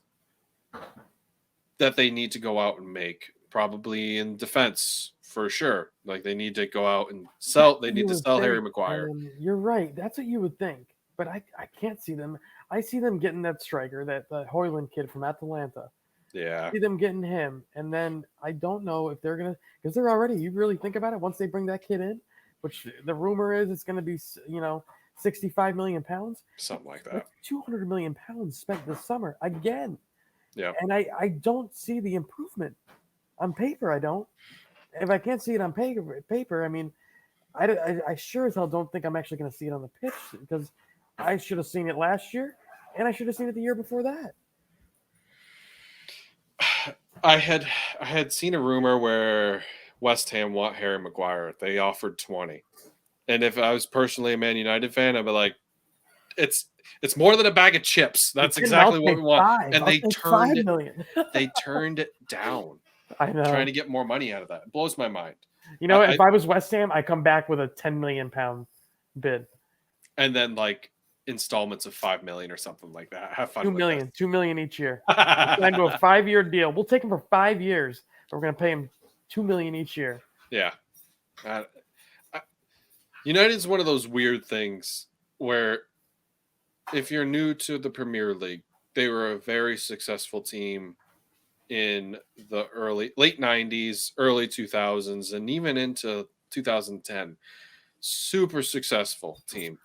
that they need to go out and make, probably in defense for sure. Like they need to go out and sell. They need to sell Harry Maguire. You're right. That's what you would think. But I can't see them. I see them getting that striker, that Højlund kid from Atalanta. Yeah. I see them getting him. And then I don't know if they're going to, because they're already, you really think about it, once they bring that kid in, which the rumor is it's going to be, 65 million pounds. Something like that. That's 200 million pounds spent this summer again. Yeah. And I don't see the improvement on paper. I don't. If I can't see it on paper, I mean, I sure as hell don't think I'm actually going to see it on the pitch, because I should have seen it last year and I should have seen it the year before that. I had seen a rumor where West Ham want Harry Maguire. They offered 20. And if I was personally a Man United fan, I'd be like, it's more than a bag of chips. That's exactly what we want. And I'll they take turned 5 million. they turned it down, I know. trying to get more money out of that. It blows my mind. You know, if I was West Ham, I come back with a 10 million pound bid. And then like installments of 5 million or something like that. Have fun. 2 with million, that. 2 million each year. We'll into a 5-year deal. We'll take him for 5 years. But we're gonna pay him 2 million each year. Yeah. United's one of those weird things where if you're new to the Premier League, they were a very successful team in the late 90s, early 2000s, and even into 2010. Super successful team.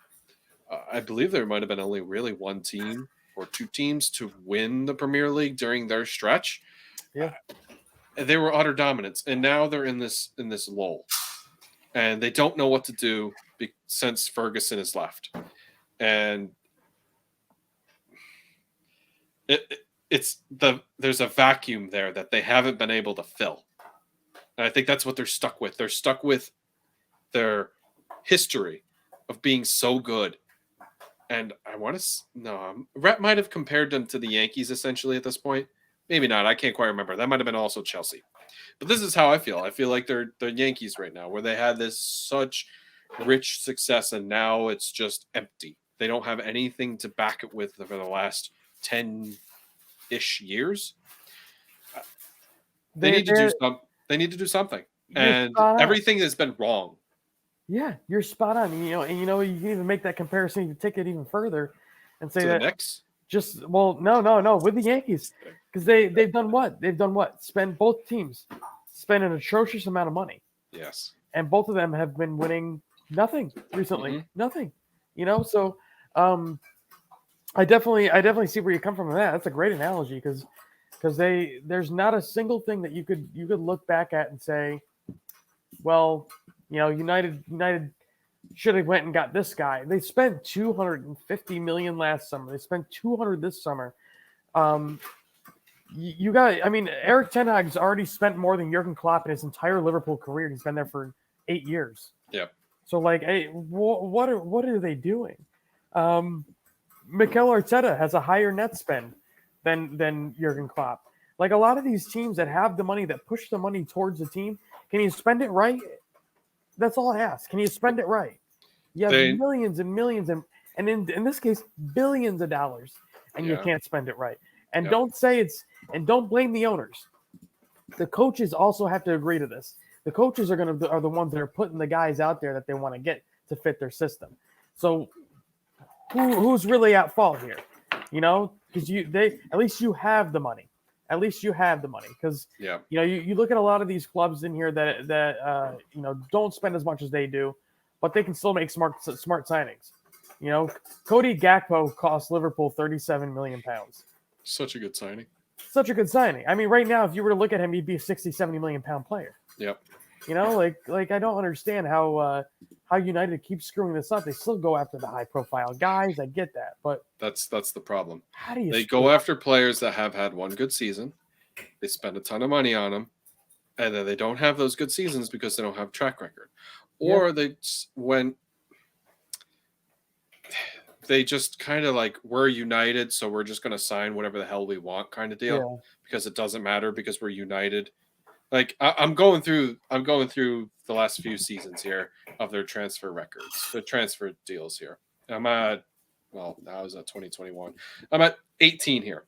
I believe there might have been only really one team or two teams to win the Premier League during their stretch. Yeah. They were utter dominance, and now they're in this lull. And they don't know what to do since Ferguson has left. And there's a vacuum there that they haven't been able to fill. And I think that's what they're stuck with. They're stuck with their history of being so good. And I want to Rhett might have compared them to the Yankees essentially at this point. Maybe not. I can't quite remember. That might have been also Chelsea. But this is how I feel. I feel like they're the Yankees right now, where they had this such rich success and now it's just empty. They don't have anything to back it with for the last 10-ish years. They need to do something. And everything has been wrong. Yeah, you're spot on. You can even make that comparison. You can take it even further and say that the Knicks? No, with the Yankees, because they've done what? Both teams spend an atrocious amount of money. Yes, and both of them have been winning nothing recently. Mm-hmm. Nothing, So, I definitely see where you come from with that. That's a great analogy because there's not a single thing that you could look back at and say, well, United should have went and got this guy. They spent $250 million last summer. They spent $200 this summer. Eric Ten Hag's already spent more than Jurgen Klopp in his entire Liverpool career. He's been there for 8 years. Yeah. So hey, what are they doing? Mikel Arteta has a higher net spend than Jurgen Klopp. Like a lot of these teams that have the money, that push the money towards the team, can you spend it right? That's all I ask. Can you spend it right? You have millions and millions and in this case, billions of dollars, and you can't spend it right. And don't blame the owners. The coaches also have to agree to this. The coaches are the ones that are putting the guys out there that they want to get to fit their system. So who's really at fault here? Because at least you have the money. At least you have the money because you look at a lot of these clubs in here that don't spend as much as they do, but they can still make smart signings. Cody Gakpo cost Liverpool £37 million. Such a good signing. Such a good signing. I mean, right now, if you were to look at him, he'd be a 60, 70 million pound player. Yep. Like I don't understand how United keeps screwing this up. They still go after the high profile guys. I get that, but that's the problem. How do you? They go after players that have had one good season. They spend a ton of money on them, and then they don't have those good seasons because they don't have track record, or they just kind of like, we're United, so we're just going to sign whatever the hell we want kind of deal because it doesn't matter because we're United. Like I'm going through the last few seasons here of their transfer records, the transfer deals here. I'm at, now I was at 2021. I'm at 18 here.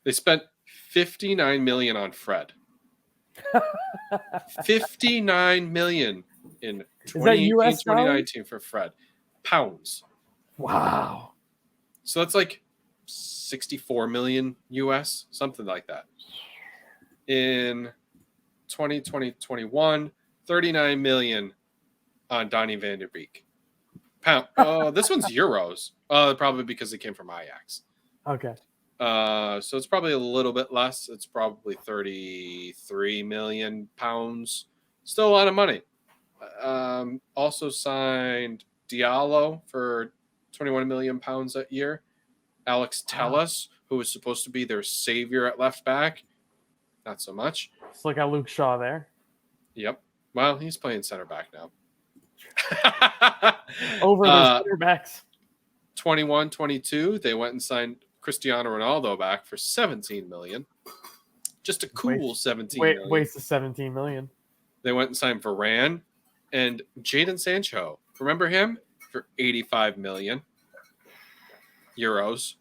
They spent $59 million on Fred. $59 million in 2019 for Fred. Pounds. Wow. So that's like 64 million US, something like that. In 2020-21, 39 million on Donny van der Beek. This one's euros. Probably because it came from Ajax. Okay. So it's probably a little bit less. It's probably 33 million pounds. Still a lot of money. Also signed Diallo for 21 million pounds that year. Alex Telles, who was supposed to be their savior at left back. not so much. Still got Luke Shaw there. Yep. Well, he's playing center back now. Over the center backs. 21-22, they went and signed Cristiano Ronaldo back for $17 million. Just a cool $17 million. Waste of $17 million. They went and signed Varane and Jadon Sancho. Remember him? For 85 million euros.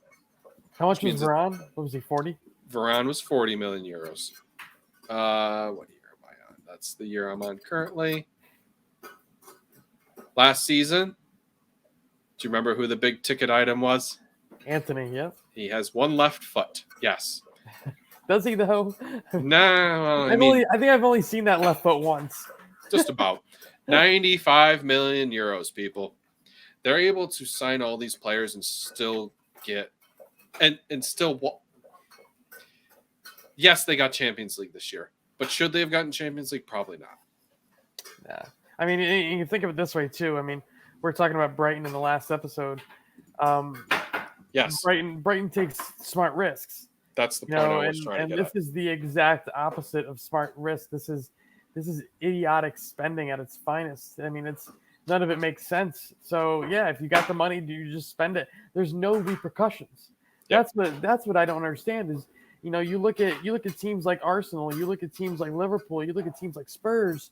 How much was Varane? What was he, 40? Varane was 40 million euros. What year am I on? That's the year I'm on currently. Last season, do you remember who the big ticket item was? Anthony, yep. He has one left foot. Yes. Does he, though? No. I think I've only seen that left foot once. Just about. 95 million euros, people. They're able to sign all these players and still get and still yes, they got Champions League this year, but should they have gotten Champions League? Probably not. Yeah, I mean, you can think of it this way too. I mean, we're talking about Brighton in the last episode. Yes, Brighton takes smart risks. That's the point I was trying to get at. And this is the exact opposite of smart risk. This is idiotic spending at its finest. I mean, none of it makes sense. So yeah, if you got the money, do you just spend it? There's no repercussions. Yep. That's what I don't understand is, you look at teams like Arsenal, you look at teams like Liverpool, you look at teams like Spurs,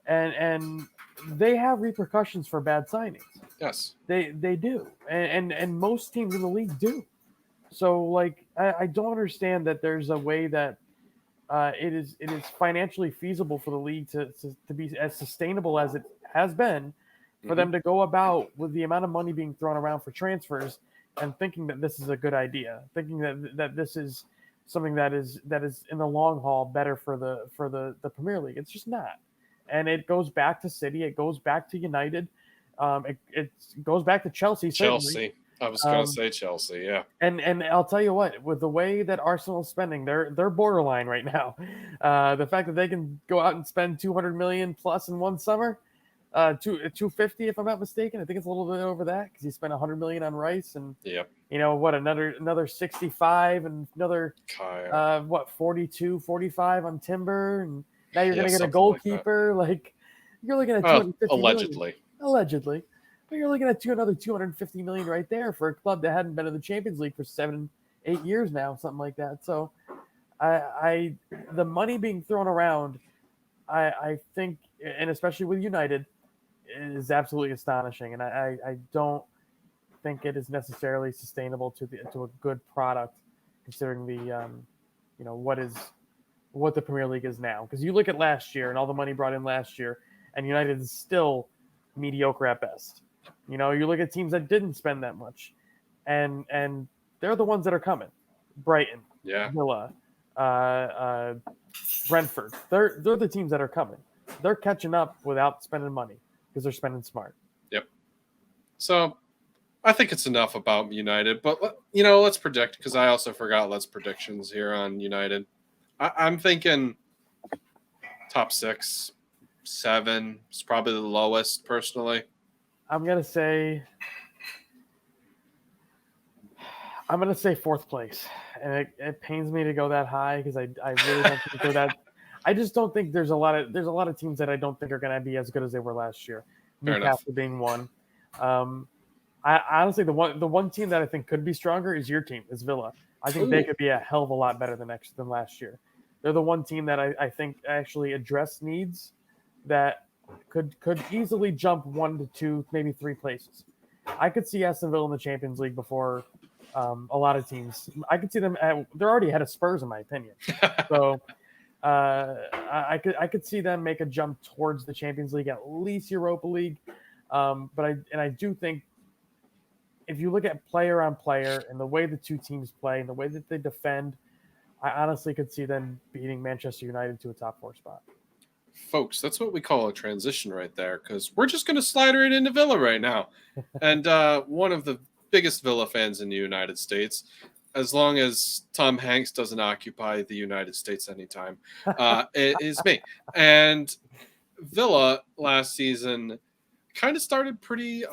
and they have repercussions for bad signings. Yes, they do, and most teams in the league do. So like I don't understand that there's a way that it is financially feasible for the league to be as sustainable as it has been for them to go about with the amount of money being thrown around for transfers and thinking that this is a good idea, thinking that this is something that is in the long haul better for the Premier League. It's just not. And it goes back to City, it goes back to United, it goes back to Chelsea. Chelsea. I was going to say Chelsea, yeah. And I'll tell you what, with the way that Arsenal's spending, they're borderline right now. The fact that they can go out and spend 200 million plus in one summer, 250 if I'm not mistaken. I think it's a little bit over that because he spent 100 million on Rice and another 65 and another 42, 45 on Timber, and now you're going to get a goalkeeper. Like you're looking at 250 allegedly. But you're looking at another 250 million right there for a club that hadn't been in the Champions League for 7-8 years now, something like that. So the money being thrown around, I think, and especially with United, is absolutely astonishing. And I don't think it is necessarily sustainable to a good product, considering the what the Premier League is now. Because you look at last year and all the money brought in last year, and United is still mediocre at best. You look at teams that didn't spend that much, and they're the ones that are coming. Brighton, Villa, Brentford. They're the teams that are coming. They're catching up without spending money because they're spending smart. Yep. So I think it's enough about United, but let's predict, because I also forgot let's predictions here on United. I'm thinking top 6, 7 is probably the lowest personally. I'm gonna say fourth place, and it pains me to go that high because I really don't think they're that. I just don't think there's a lot of teams that I don't think are gonna be as good as they were last year. Newcastle being one. I honestly the one team that I think could be stronger is your team, is Villa. I think they could be a hell of a lot better than last year. They're the one team that I think actually address needs that could easily jump 1 to 2, maybe 3 places. I could see Aston Villa in the Champions League before a lot of teams. I could see them. They're already ahead of Spurs, in my opinion. So I could see them make a jump towards the Champions League, at least Europa League. But I do think if you look at player on player and the way the two teams play and the way that they defend, I honestly could see them beating Manchester United to a top 4 spot. Folks, that's what we call a transition right there, because we're just going to slide right into Villa right now. And one of the biggest Villa fans in the United States, as long as Tom Hanks doesn't occupy the United States anytime, it is me. And Villa last season kind of started pretty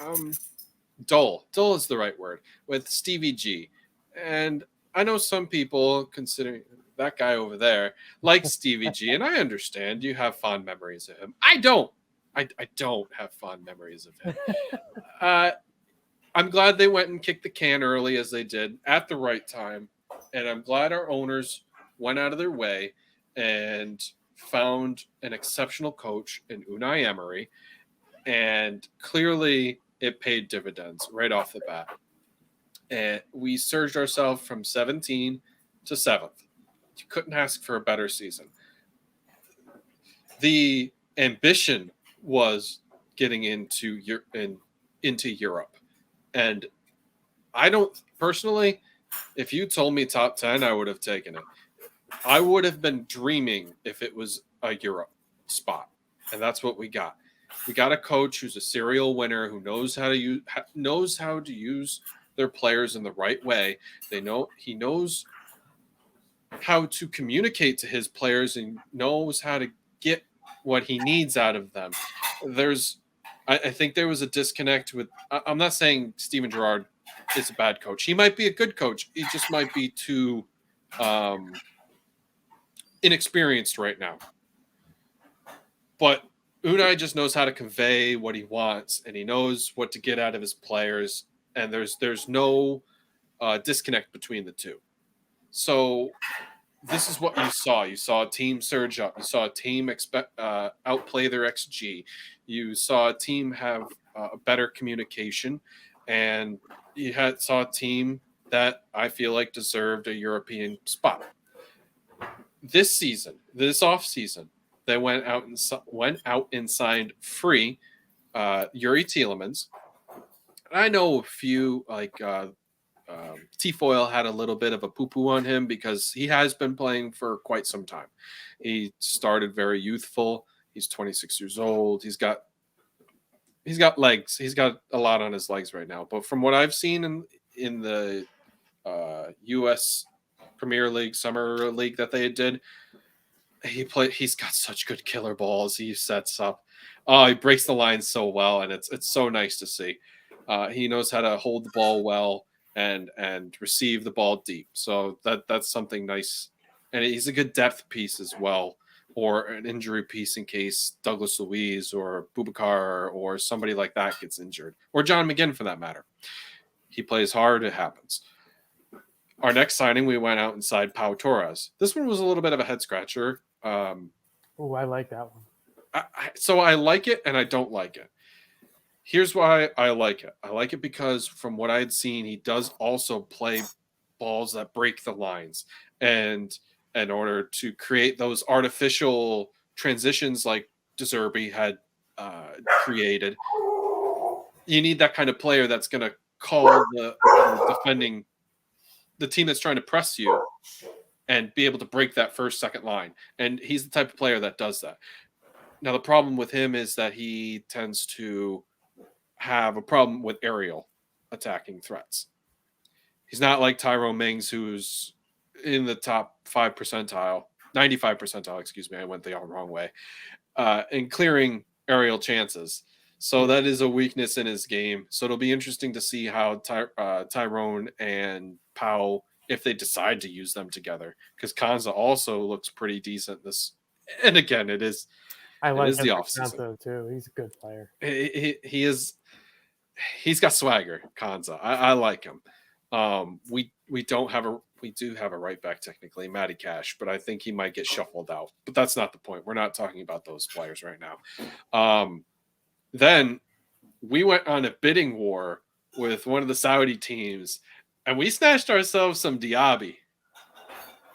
dull. Dull is the right word, with Stevie G. And I know some people considering that guy over there likes Stevie G, and I understand you have fond memories of him. I don't. I don't have fond memories of him. I'm glad they went and kicked the can early as they did at the right time, and I'm glad our owners went out of their way and found an exceptional coach in Unai Emery, and clearly it paid dividends right off the bat. And we surged ourselves from 17 to 7th. You couldn't ask for a better season. The ambition was getting into Europe. And I don't personally, if you told me top 10, I would have taken it. I would have been dreaming if it was a Europe spot. And that's what we got. We got a coach who's a serial winner, who knows how to use their players in the right way. He knows how to communicate to his players and knows how to get what he needs out of them. I think there was a disconnect with. I'm not saying Steven Gerrard is a bad coach. He might be a good coach. He just might be too inexperienced right now. But Unai just knows how to convey what he wants, and he knows what to get out of his players. And there's no disconnect between the two. So this is what you saw. You saw a team surge up. You saw a team outplay their XG. You saw a team have better communication, and you saw a team that I feel like deserved a European spot. This off season, they went out and signed free Yuri Tielemans. I know a few like T-Foil had a little bit of a poo-poo on him because he has been playing for quite some time. He started very youthful. He's 26 years old. He's got legs. He's got a lot on his legs right now. But from what I've seen in the U.S. Premier League Summer League that they did, he's got such good killer balls. He sets up. He breaks the line so well, and it's so nice to see. He knows how to hold the ball well and receive the ball deep. So that's something nice. And he's a good depth piece as well, or an injury piece in case Douglas Luiz or Boubacar or somebody like that gets injured, or John McGinn for that matter. He plays hard. It happens. Our next signing, we went out and signed Pau Torres. This one was a little bit of a head scratcher. I like that one. So I like it and I don't like it. Here's why I like it. I like it because from what I had seen, he does also play balls that break the lines. And in order to create those artificial transitions like De Zerbi had created, you need that kind of player that's going to call the defending, the team that's trying to press you, and be able to break that first, second line. And he's the type of player that does that. Now, the problem with him is that he tends to have a problem with aerial attacking threats. He's not like Tyrone Mings, who's in the top 95 percentile, excuse me, I went the wrong way, in clearing aerial chances. So that is a weakness in his game. So it'll be interesting to see how Tyrone and Pau, if they decide to use them together, because Kanza also looks pretty decent this. And again, it is the offseason too. He's a good player. He is. He's got swagger, Kanza. I like him. We do have a right back technically, Matty Cash, but I think he might get shuffled out. But that's not the point. We're not talking about those players right now. Then we went on a bidding war with one of the Saudi teams, and we snatched ourselves some Diaby.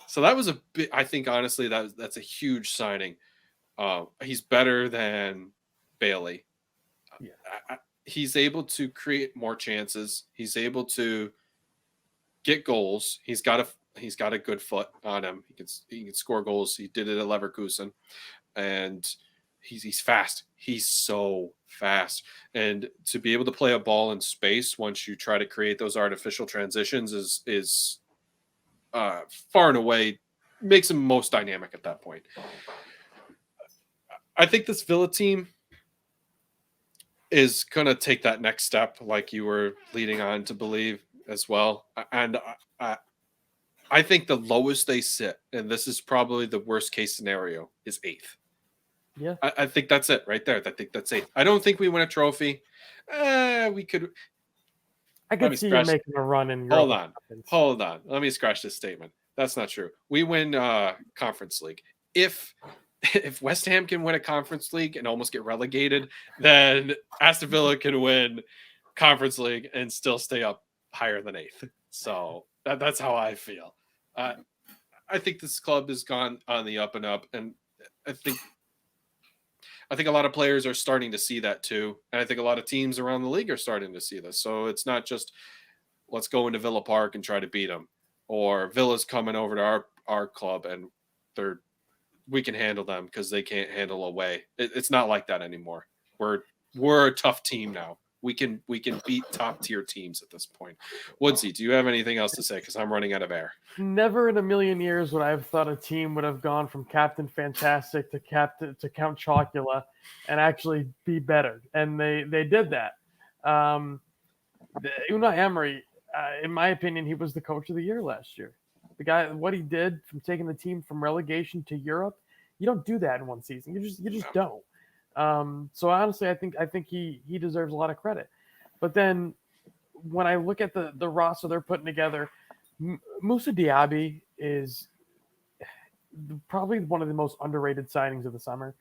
So that was a bit. I think honestly that's a huge signing. He's better than Bailey. Yeah. He's able to create more chances. He's able to get goals. He's got a good foot on him. He can score goals. He did it at Leverkusen, and he's fast. He's so fast, and to be able to play a ball in space once you try to create those artificial transitions is far and away makes him most dynamic at that point. I think this Villa team is going to take that next step, like you were leading on to believe as well. And I think the lowest they sit, and this is probably the worst case scenario, is 8th. Yeah. I think that's it right there. I think that's 8th. I don't think we win a trophy. We could. I Let could me see you scratch. making a run in Hold Europa on. Conference. Hold on. Let me scratch this statement. That's not true. We win Conference League. If West Ham can win a Conference League and almost get relegated, then Aston Villa can win Conference League and still stay up higher than 8th. So that's how I feel. I think this club has gone on the up and up, and I think a lot of players are starting to see that too, and I think a lot of teams around the league are starting to see this. So it's not just let's go into Villa Park and try to beat them, or Villa's coming over to our club and we can handle them because they can't handle away. It's not like that anymore. We're a tough team now. We can beat top tier teams at this point. Woodsy, do you have anything else to say? Because I'm running out of air. Never in a million years would I have thought a team would have gone from Captain Fantastic to Count Chocula and actually be better, and they did that. Unai Emery, in my opinion, he was the coach of the year last year. The guy, what he did from taking the team from relegation to Europe, you don't do that in one season. You just don't. So honestly, I think he deserves a lot of credit. But then when I look at the roster they're putting together, Moussa Diaby is probably one of the most underrated signings of the summer.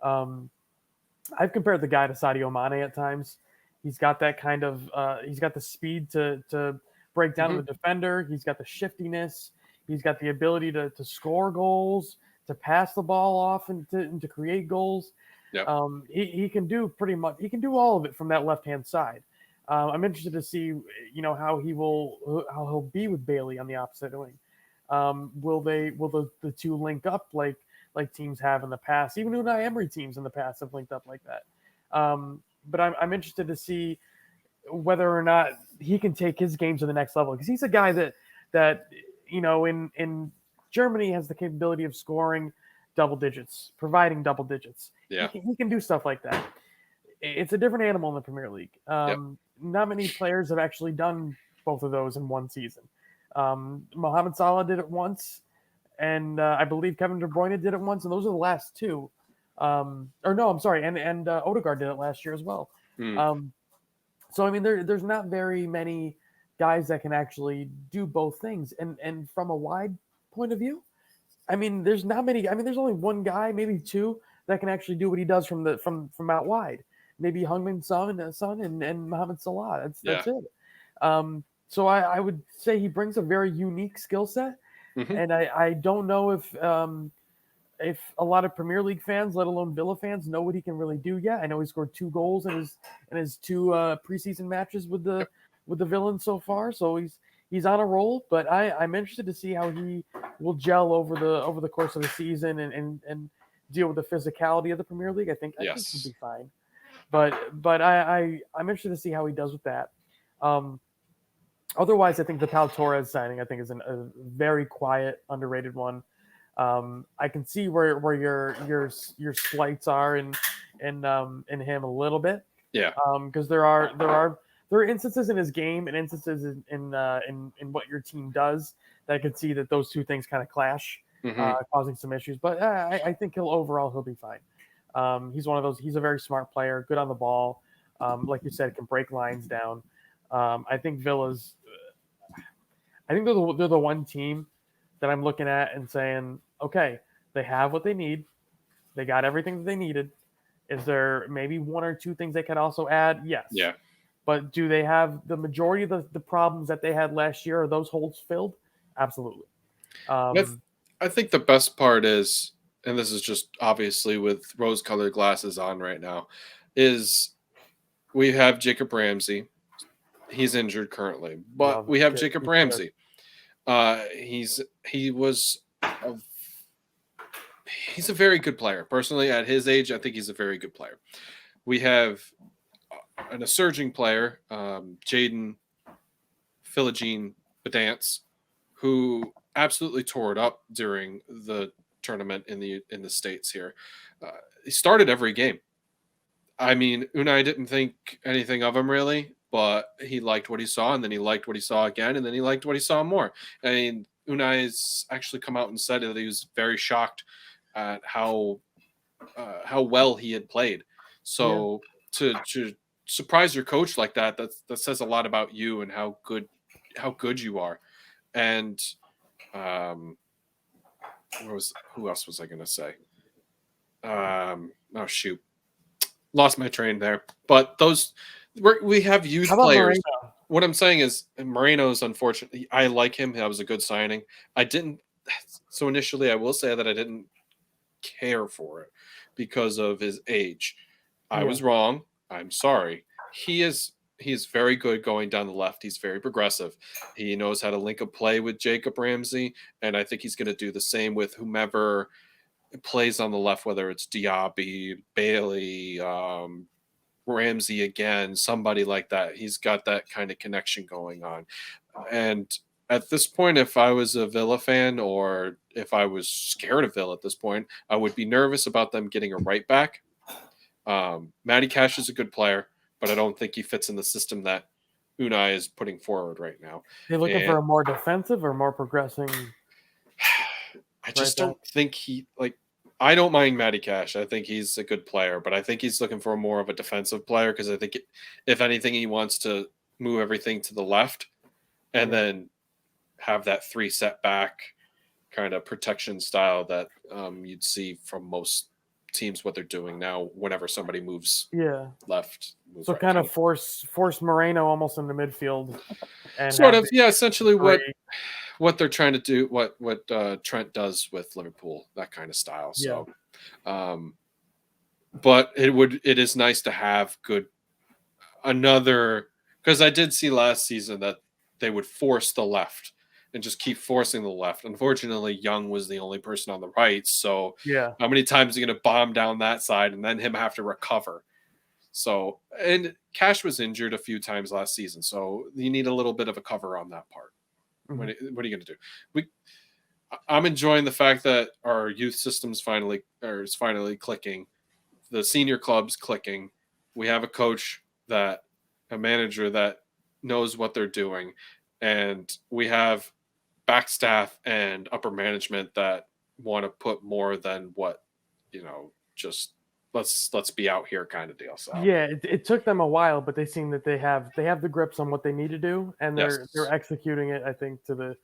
I've compared the guy to Sadio Mane at times. He's got that kind of he's got the speed to break down the defender. He's got the shiftiness. He's got the ability to score goals, to pass the ball off, and to create goals. Yep. He can do pretty much. He can do all of it from that left hand side. I'm interested to see, how he'll be with Bailey on the opposite wing. Will the two link up like teams have in the past? Even Unai Emery teams in the past have linked up like that. But I'm interested to see whether or not he can take his game to the next level, because he's a guy that in Germany has the capability of scoring double digits, providing double digits. Yeah, he can do stuff like that. It's a different animal in the Premier League. Not many players have actually done both of those in one season. Mohamed Salah did it once, and I believe Kevin De Bruyne did it once, and those are the last two. And Odegaard did it last year as well. So I mean, there's not very many guys that can actually do both things. And from a wide point of view, I mean, there's not many. I mean, there's only one guy, maybe two, that can actually do what he does from out wide. Maybe Heung-min Son and Mohamed Salah. That's it. So I would say he brings a very unique skill set, and I don't know if a lot of Premier League fans, let alone Villa fans, know what he can really do yet. I know he scored 2 goals in his 2 preseason matches with the Villains so far, so he's on a roll. But I'm interested to see how he will gel over the course of the season and deal with the physicality of the Premier League. I think he'll be fine. But I'm interested to see how he does with that. Otherwise, I think the Pau Torres signing, I think, is a very quiet, underrated one. I can see where your slights are in him a little bit. Yeah. Because there are instances in his game and instances in what your team does that I can see that those two things kind of clash, causing some issues. But I think he'll be fine. He's one of those. He's a very smart player, good on the ball. Like you said, can break lines down. I think Villa's. I think they're the one team that I'm looking at and saying, okay, they have what they need. They got everything that they needed. Is there maybe 1 or 2 things they could also add? Yes. Yeah. But do they have the majority of the problems that they had last year? Are those holes filled? Absolutely. I think the best part is, and this is just obviously with rose-colored glasses on right now, is we have Jacob Ramsey. He's injured currently, but we have Jacob Ramsey. He's a very good player. Personally, at his age, I think he's a very good player. We have a surging player, Jaden Philogene Bedance, who absolutely tore it up during the tournament in the States here. He started every game. I mean, Unai didn't think anything of him really, but he liked what he saw, and then he liked what he saw again, and then he liked what he saw more. I mean, Unai's actually come out and said that he was very shocked at how well he had played. So to surprise your coach like that, that says a lot about you and how good you are. And who else was I going to say? Oh shoot, lost my train there. But we have youth How about players. Moreno? What I'm saying is Moreno's unfortunately. I like him. That was a good signing. I didn't. So initially, I will say that I didn't care for it because of his age. I was wrong. I'm sorry. He is very good going down the left. He's very progressive. He knows how to link a play with Jacob Ramsey, and I think he's going to do the same with whomever plays on the left, whether it's Diaby, Bailey, Ramsey again, somebody like that. He's got that kind of connection going on. And at this point, if I was a Villa fan or if I was scared of Villa at this point, I would be nervous about them getting a right back. Matty Cash is a good player, but I don't think he fits in the system that Unai is putting forward right now. You're looking for a more defensive or more progressing? I just don't think I don't mind Matty Cash. I think he's a good player, but I think he's looking for more of a defensive player because I think if anything, he wants to move everything to the left and then have that 3 set back kind of protection style that you'd see from most teams what they're doing now whenever somebody moves left. So right. Kind of force Moreno almost in the midfield. And sort of, essentially what they're trying to do, what Trent does with Liverpool, that kind of style. So, but it is nice to have another, because I did see last season that they would force the left and just keep forcing the left. Unfortunately, Young was the only person on the right. So how many times are you going to bomb down that side and then him have to recover? So, and Cash was injured a few times last season. So you need a little bit of a cover on that part. Mm-hmm. What are you going to do? I'm enjoying the fact that our youth system's is finally clicking. The senior club's clicking. We have a manager that knows what they're doing. And we have back staff and upper management that want to put more than what, just let's be out here kind of deal. So it took them a while, but they seem that they have the grips on what they need to do, and they're executing it, I think, to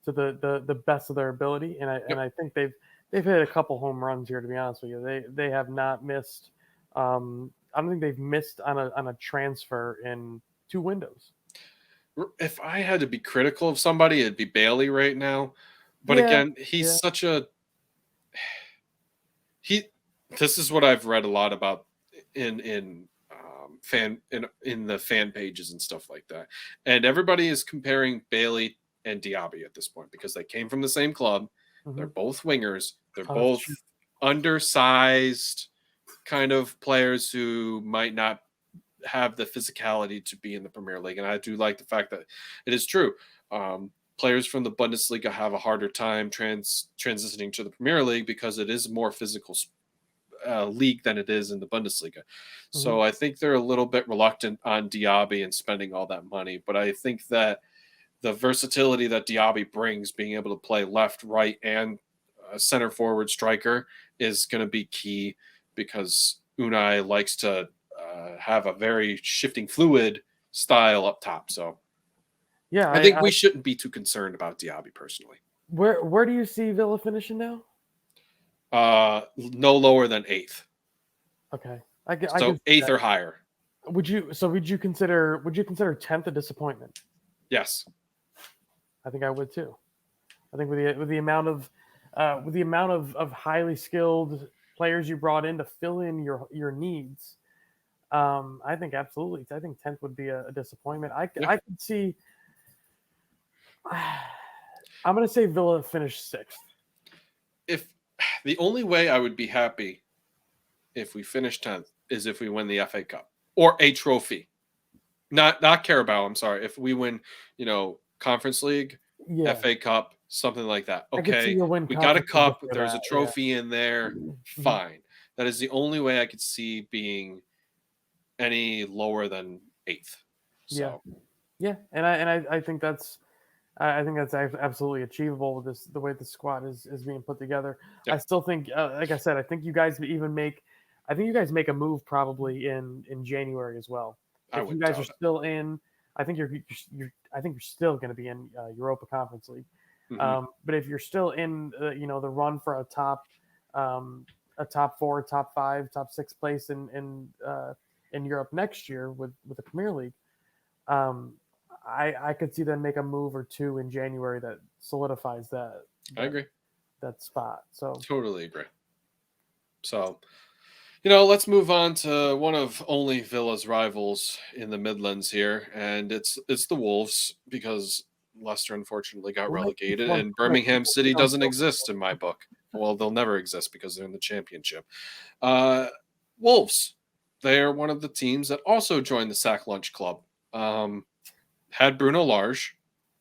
the best of their ability. And I think they've hit a couple home runs here, to be honest with you. They have not missed. I don't think they've missed on a transfer in 2 windows. If I had to be critical of somebody, it'd be Bailey right now. But again, he's such a this is what I've read a lot about in the fan pages and stuff like that. And everybody is comparing Bailey and Diaby at this point because they came from the same club. Mm-hmm. They're both wingers. They're both undersized kind of players who might not have the physicality to be in the Premier League. And I do like the fact that it is true. Players from the Bundesliga have a harder time transitioning to the Premier League because it is a more physical league than it is in the Bundesliga. Mm-hmm. So I think they're a little bit reluctant on Diaby and spending all that money. But I think that the versatility that Diaby brings, being able to play left, right, and center forward striker is going to be key because Unai likes to have a very shifting fluid style up top. So I think we shouldn't be too concerned about Diaby personally. Where do you see Villa finishing now? No lower than 8th. Okay. So 8th or higher. Would you consider 10th a disappointment? Yes. I think I would too. I think with the amount of highly skilled players you brought in to fill in your needs, I think absolutely. I think 10th would be a disappointment. I could see. I'm going to say Villa finished 6th. If the only way I would be happy if we finish 10th is if we win the FA Cup or a trophy, not Carabao. I'm sorry. If we win, Conference League, FA Cup, something like that. Okay, we got a cup. There's a trophy in there. Fine. That is the only way I could see being any lower than 8th. So. Yeah, and I think that's I think that's absolutely achievable with the way the squad is being put together. I Yep, still think, like I said, I think you guys even make, I think you guys make a move probably in January as well. I If you wouldn't guys are doubt it. still in, I think I think you're still going to be in Europa Conference League. Hmm. But if you're still in, the run for um, a top four, top five, top six place in Europe next year with the Premier League, um, I could see them make a move or two in January that solidifies I that agree. that spot. So Totally agree. So, let's move on to one of only Villa's rivals in the Midlands here, and it's the Wolves because Leicester unfortunately got why keep relegated, one and point Birmingham City down doesn't so exist in my book. Well, they'll never exist because they're in the Championship. Uh, Wolves, they are one of the teams that also joined the Sack Lunch Club. Um, had Bruno Lage,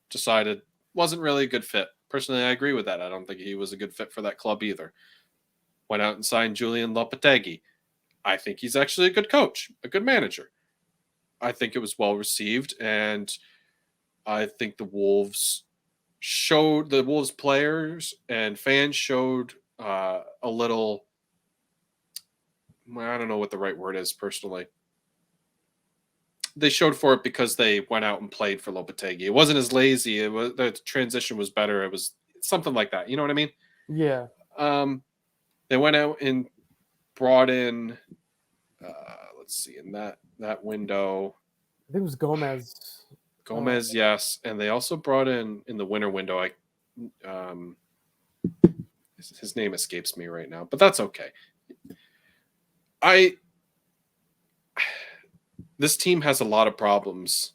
decided wasn't really a good fit. Personally, I agree with that. I don't think he was a good fit for that club either. Went out and signed Julian Lopetegui. I think he's actually a good coach, a good manager. I think it was well received, and I think the Wolves players and fans showed a little. I don't know what the right word is personally. They showed for it because they went out and played for Lopetegui. It wasn't as lazy. It was the transition was better. It was something like that. You know what I mean? yeah, Um, they went out and brought in. Let's see, in that window, I think it was Gomez. Uh, Gomez, yes, and they also brought in the winter window. Um, his name escapes me right now, but that's okay. I This team has a lot of problems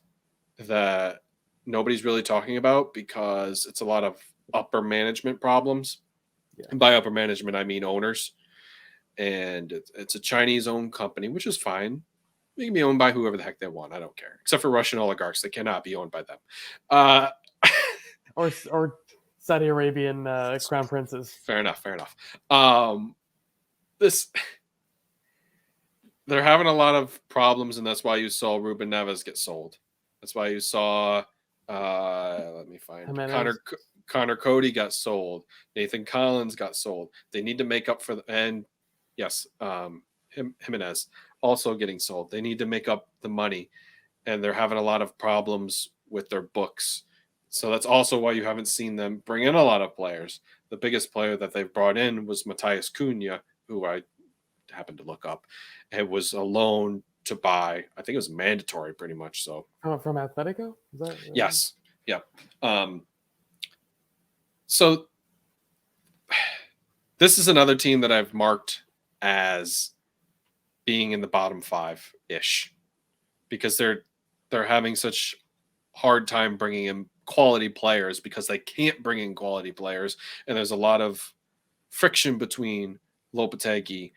that nobody's really talking about because it's a lot of upper management problems. yeah. And by upper management, I mean owners. And it's a Chinese owned company, which is fine. They can be owned by whoever the heck they want. I don't care. Except for Russian oligarchs. They cannot be owned by them. Uh, Or Saudi Arabian crown princes. fair enough. Fair enough. This They're having a lot of problems, and that's why you saw Ruben Neves get sold. That's why you saw. Let me find Jimenez. Connor Cody got sold. Nathan Collins got sold. They need to make up for and yes, Jimenez also getting sold. They need to make up the money, and they're having a lot of problems with their books. So that's also why you haven't seen them bring in a lot of players. The biggest player that they've brought in was Matthias Cunha, who I happened to look up. It was a loan to buy. I think it was mandatory, pretty much. So From Atletico? Is that yes, yep. So this is another team that I've marked as being in the bottom five ish because they're having such hard time bringing in quality players because they can't bring in quality players, and there's a lot of friction between Lopetegui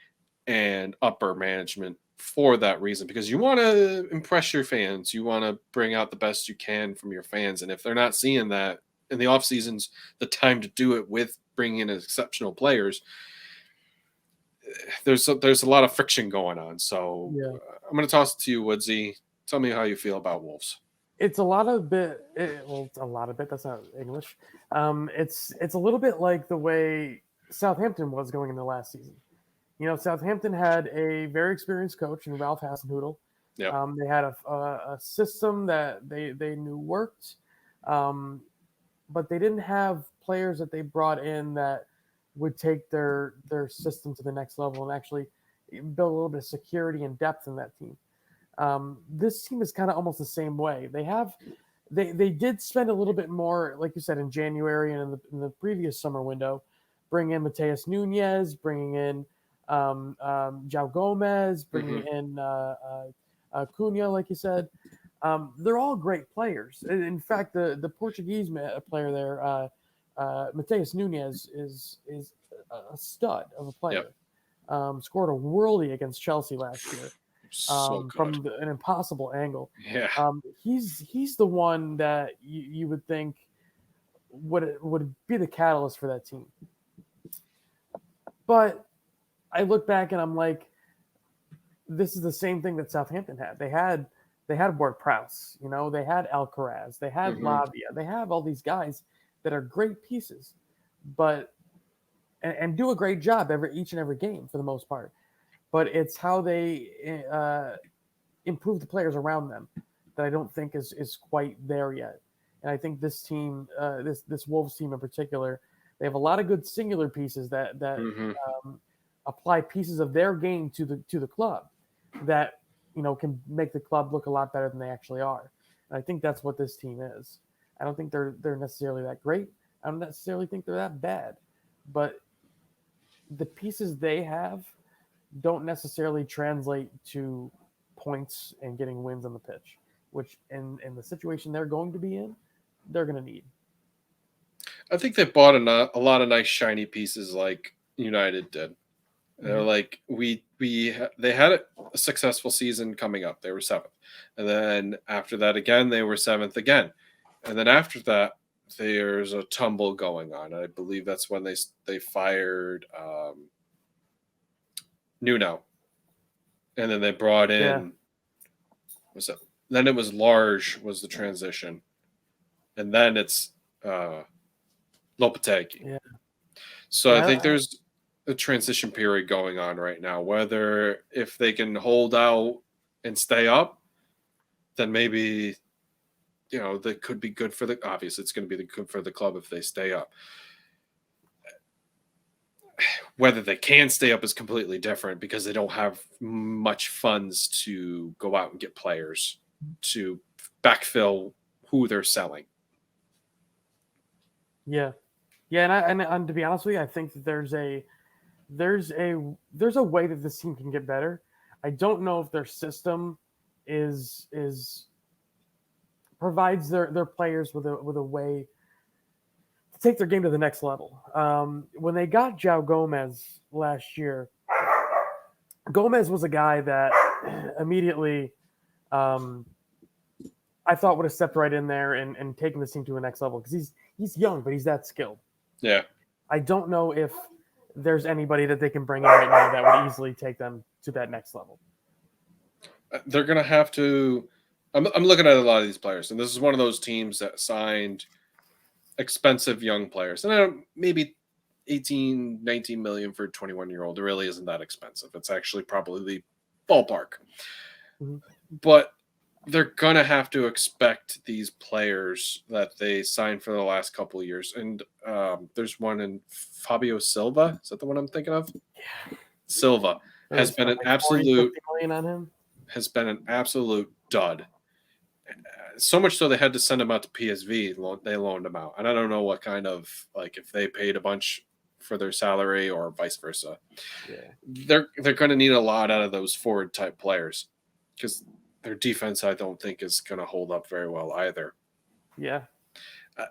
and upper management for that reason because you want to impress your fans, you want to bring out the best you can from your fans, and if they're not seeing that in the off seasons, the time to do it with bringing in exceptional players, there's a lot of friction going on. So yeah. I'm going to toss it to you, Woodsy. Tell me how you feel about Wolves. It's a lot of bit. Well, it's a lot of bit. That's not English. It's a little bit like the way Southampton was going in the last season. Southampton had a very experienced coach in Ralph Hasenhüttl. Yep. They had a system that they knew worked, um, but they didn't have players that they brought in that would take their system to the next level and actually build a little bit of security and depth in that team. This team is kind of almost the same way. They did spend a little bit more, like you said, in January and in the previous summer window, bring in Mateus Nunez, bringing in João Gomez, bringing Mm-hmm. in Cunha, like you said. They're all great players. In fact, the Portuguese player there, Mateus Nunez, is a stud of a Yep. player. Scored a worldie against Chelsea last year So good. from an impossible angle. Yeah. He's the one that you would think would be the catalyst for that team. But I look back and I'm like, this is the same thing that Southampton had. They had they had Ward-Prowse, they had Alcaraz, they had Mm-hmm. Lavia, they have all these guys that are great pieces, but and do a great job each and every game for the most part. But it's how they improve the players around them that I don't think is quite there yet. And I think this team, this Wolves team in particular, they have a lot of good singular pieces that Mm-hmm. apply pieces of their game to the club that can make the club look a lot better than they actually are. And I think that's what this team is. I don't think they're necessarily that great. I don't necessarily think they're that bad, but the pieces they have don't necessarily translate to points and getting wins on the pitch, which in the situation they're going to be in, they're going to need. I think they bought a lot of nice shiny pieces like United did. They're Mhm. like they had a successful season coming up. They were seventh, and then after that again they were seventh again, and then after that there's a tumble going on. I believe that's when they fired Nuno, and then they brought Yeah, in was it? Then it was Large was the transition, and then it's uh, Lopetegui. yeah, So I yeah. think there's a transition period going on right now. Whether if they can hold out and stay up, then maybe that could be good for the. Obviously, it's going to be good for the club if they stay up. Whether they can stay up is completely different because they don't have much funds to go out and get players to backfill who they're selling. Yeah, yeah, and to be honest with you, I think that there's a way that this team can get better. I don't know if their system is provides their players with a way to take their game to the next level. When they got João Gomez last year, Gomez was a guy that immediately um, I thought would have stepped right in there and taken this team to a next level because he's young, but he's that skilled. Yeah, I don't know if there's anybody that they can bring in right now that would easily take them to that next level. they're going to have to. I'm looking at a lot of these players, and this is one of those teams that signed expensive young players. And I don't, maybe 18, 19 million for a 21-year-old. It really isn't that expensive. It's actually probably the ballpark. Mm-hmm. But they're going to have to expect these players that they signed for the last couple of years. And there's one in Fabio Silva. Is that the one I'm thinking of? Yeah. Silva They spent like 40, 50 million on him. has been an absolute dud. So much so they had to send him out to PSV. They loaned him out, and I don't know what kind of if they paid a bunch for their salary or vice versa. Yeah, They're going to need a lot out of those forward type players because their defense I don't think is going to hold up very well either. yeah, Uh,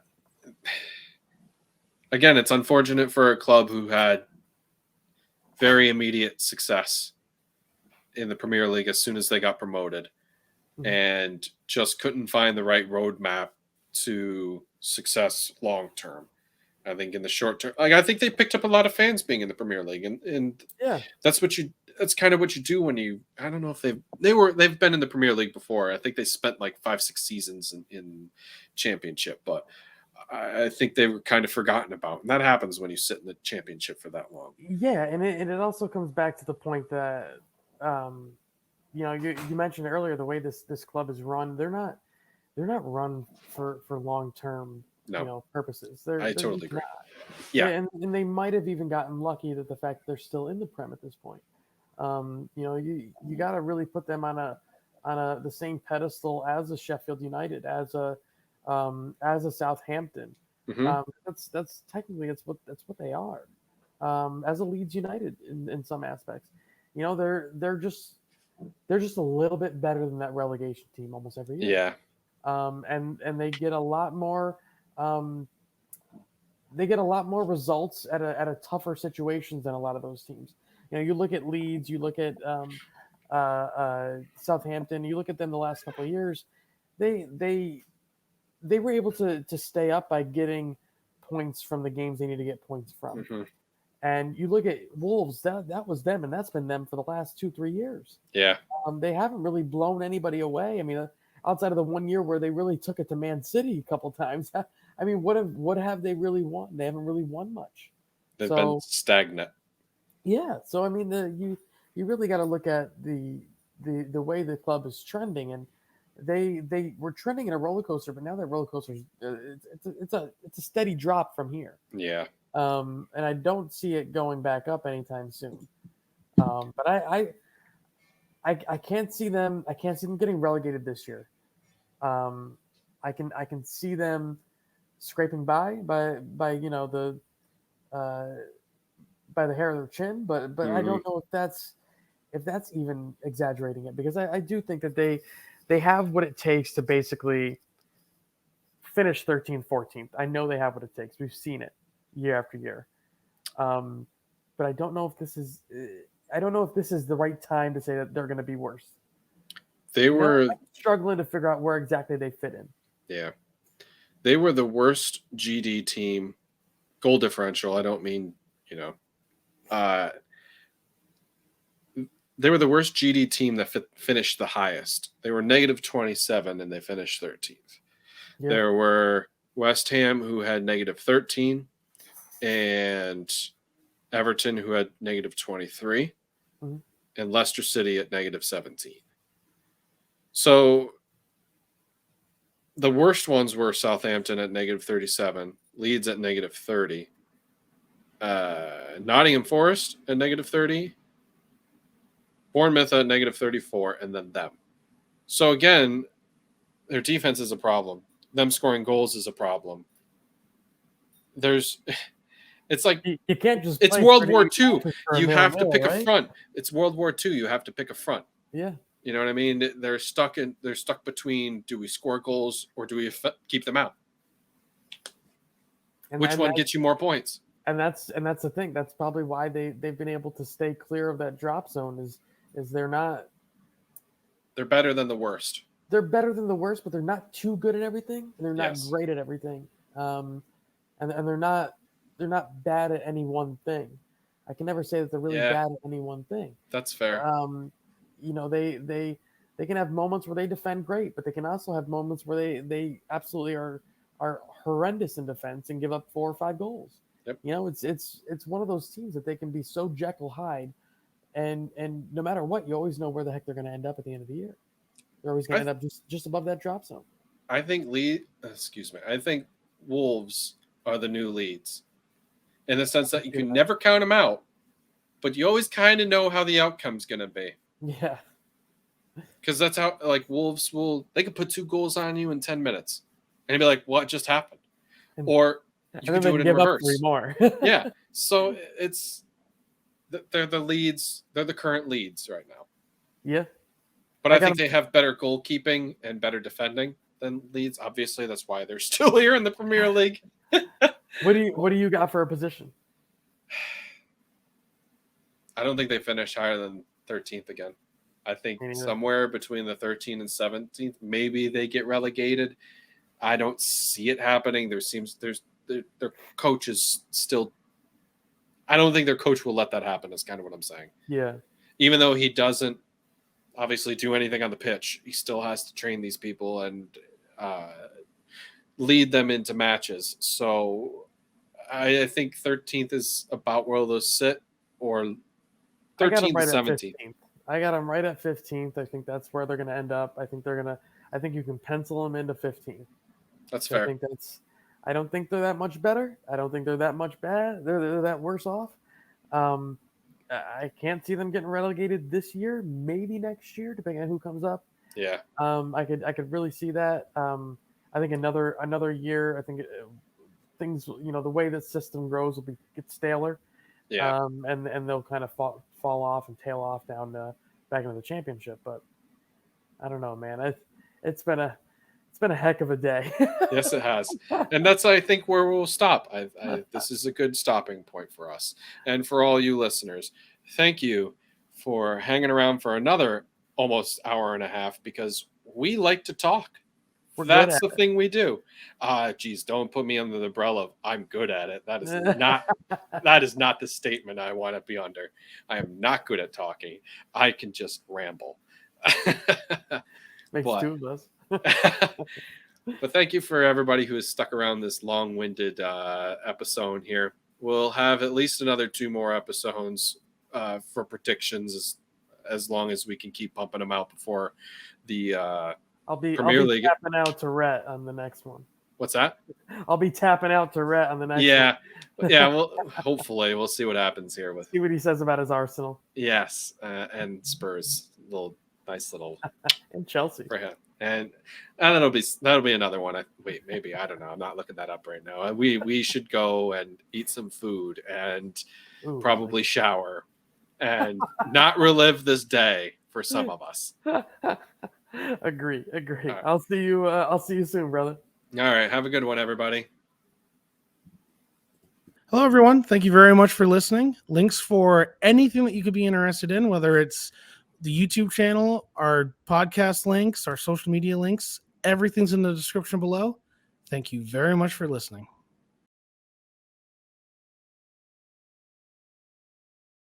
Again, it's unfortunate for a club who had very immediate success in the Premier League as soon as they got promoted. Mhm. And just couldn't find the right roadmap to success long term. I think in the short term, I think they picked up a lot of fans being in the Premier League, and yeah, that's kind of what you do when you. I don't know if they've been in the Premier League before. I think they spent like 5-6 seasons in Championship, but I think they were kind of forgotten about, and that happens when you sit in the Championship for that long. yeah. And it also comes back to the point that you mentioned earlier the way this club is run. They're not run for long term No, purposes. I They're totally just agree. not. Yeah, And they might have even gotten lucky that the fact that they're still in the Prem at this point. You got to really put them on the same pedestal as a Sheffield United, as a Southampton. hmm That's technically that's what they are. As a Leeds United in some aspects, they're just a little bit better than that relegation team almost every year. yeah, And they get a lot more. Um, they get a lot more results at a tougher situations than a lot of those teams. You look at Leeds, you look at Southampton, you look at them the last couple of years. They were able to stay up by getting points from the games they need to get points from. hmm And you look at Wolves, that was them, and that's been them for the last 2-3 years. Yeah. They haven't really blown anybody away. I mean, outside of the 1 year where they really took it to Man City a couple times. I mean, what have they really won? They haven't really won much. They've been So stagnant. yeah, so I mean, you really got to look at the way the club is trending, and they were trending in a roller coaster, but now that roller coaster it's a steady drop from here. Yeah. And I don't see it going back up anytime soon. But I can't see them. I can't see them getting relegated this year. I can see them scraping by the by the hair of their chin, but I don't know if that's even exaggerating it, because I do think that they have what it takes to basically finish 13th, 14th. I know they have what it takes. We've seen it year after year. But I don't know if this is the right time to say that they're going to be worse. They were struggling to figure out where exactly they fit in. Yeah. They were the worst GD team, goal differential. I don't mean, they were the worst GD team that finished the highest. They were -27 and they finished 13th. Yeah. There were West Ham, who had -13, and Everton, who had -23, and Leicester City at -17. So the worst ones were Southampton at -37, Leeds at -30, Nottingham Forest at -30, Bournemouth at -34, and then them. So again, their defense is a problem. Them scoring goals is a problem. It's like you can't just. It's World War II. You have to pick a front. It's World War II. You have to pick a front. Yeah. You know what I mean? They're stuck between, do we score goals or do we keep them out? Which one gets you more points? And that's the thing. That's probably why they've been able to stay clear of that drop zone. Is they're better than the worst. They're better than the worst, but they're not too good at everything, and they're not great at everything. And they're not bad at any one thing. I can never say that they're really bad at any one thing. That's fair. They can have moments where they defend great, but they can also have moments where they absolutely are horrendous in defense and give up 4 or 5 goals. Yep. It's one of those teams that they can be so Jekyll Hyde, and no matter what, you always know where the heck they're going to end up at the end of the year. They're always going to end up just above that drop zone. I think I think Wolves are the new Leeds, in the sense that you can never count them out, but you always kind of know how the outcome's going to be. Yeah. Because that's how, Wolves they could put 2 goals on you in 10 minutes. And you'd be like, what just happened? Or you could do it in reverse. 3 more. Yeah. So they're the Leeds. They're the current Leeds right now. Yeah. But I think they have better goalkeeping and better defending than Leeds. Obviously, that's why they're still here in the Premier League. What do you got for a position? I don't think they finish higher than 13th again. I think somewhere between the 13th and 17th, maybe they get relegated. I don't see it happening. Their coach is still. I don't think their coach will let that happen. Is kind of what I'm saying. Yeah. Even though he doesn't obviously do anything on the pitch, he still has to train these people and lead them into matches. So I think 13th is about where they'll sit, or 13th to 17th. I got them right at 15th. I think that's where they're going to end up. I think you can pencil them into 15th. That's fair. I don't think they're that much better. I don't think they're that much bad. They're that worse off. I can't see them getting relegated this year. Maybe next year, depending on who comes up. Yeah. I could really see that. I think another year. I think things. The way the system grows will get staler. Yeah. And they'll kind of fall off and tail off down back into the championship. But I don't know, man. It's been a heck of a day. Yes, it has. And that's, I think, where we'll stop. This is a good stopping point for us. And for all you listeners, thank you for hanging around for another almost hour and a half, because we like to talk That's the thing we do. Geez, don't put me under the umbrella of I'm good at it. That is not the statement I want to be under. I am not good at talking. I can just ramble. Makes two of us. But thank you for everybody who has stuck around this long-winded episode here. We'll have at least another 2 more episodes for predictions as long as we can keep pumping them out before the I'll be League. Tapping out to Rhett on the next one. What's that? I'll be tapping out to Rhett on the next one. Yeah. Well, hopefully we'll see what happens here with. See what he says about his Arsenal. Yes, and Spurs, nice little, and Chelsea. For him. And that'll be another one. Maybe I don't know. I'm not looking that up right now. We should go and eat some food and probably shower and not relive this day for some of us. Agree. Right. I'll see you soon, brother. All right. Have a good one, everybody. Hello, everyone. Thank you very much for listening. Links for anything that you could be interested in, whether it's the YouTube channel, our podcast links, our social media links, everything's in the description below. Thank you very much for listening.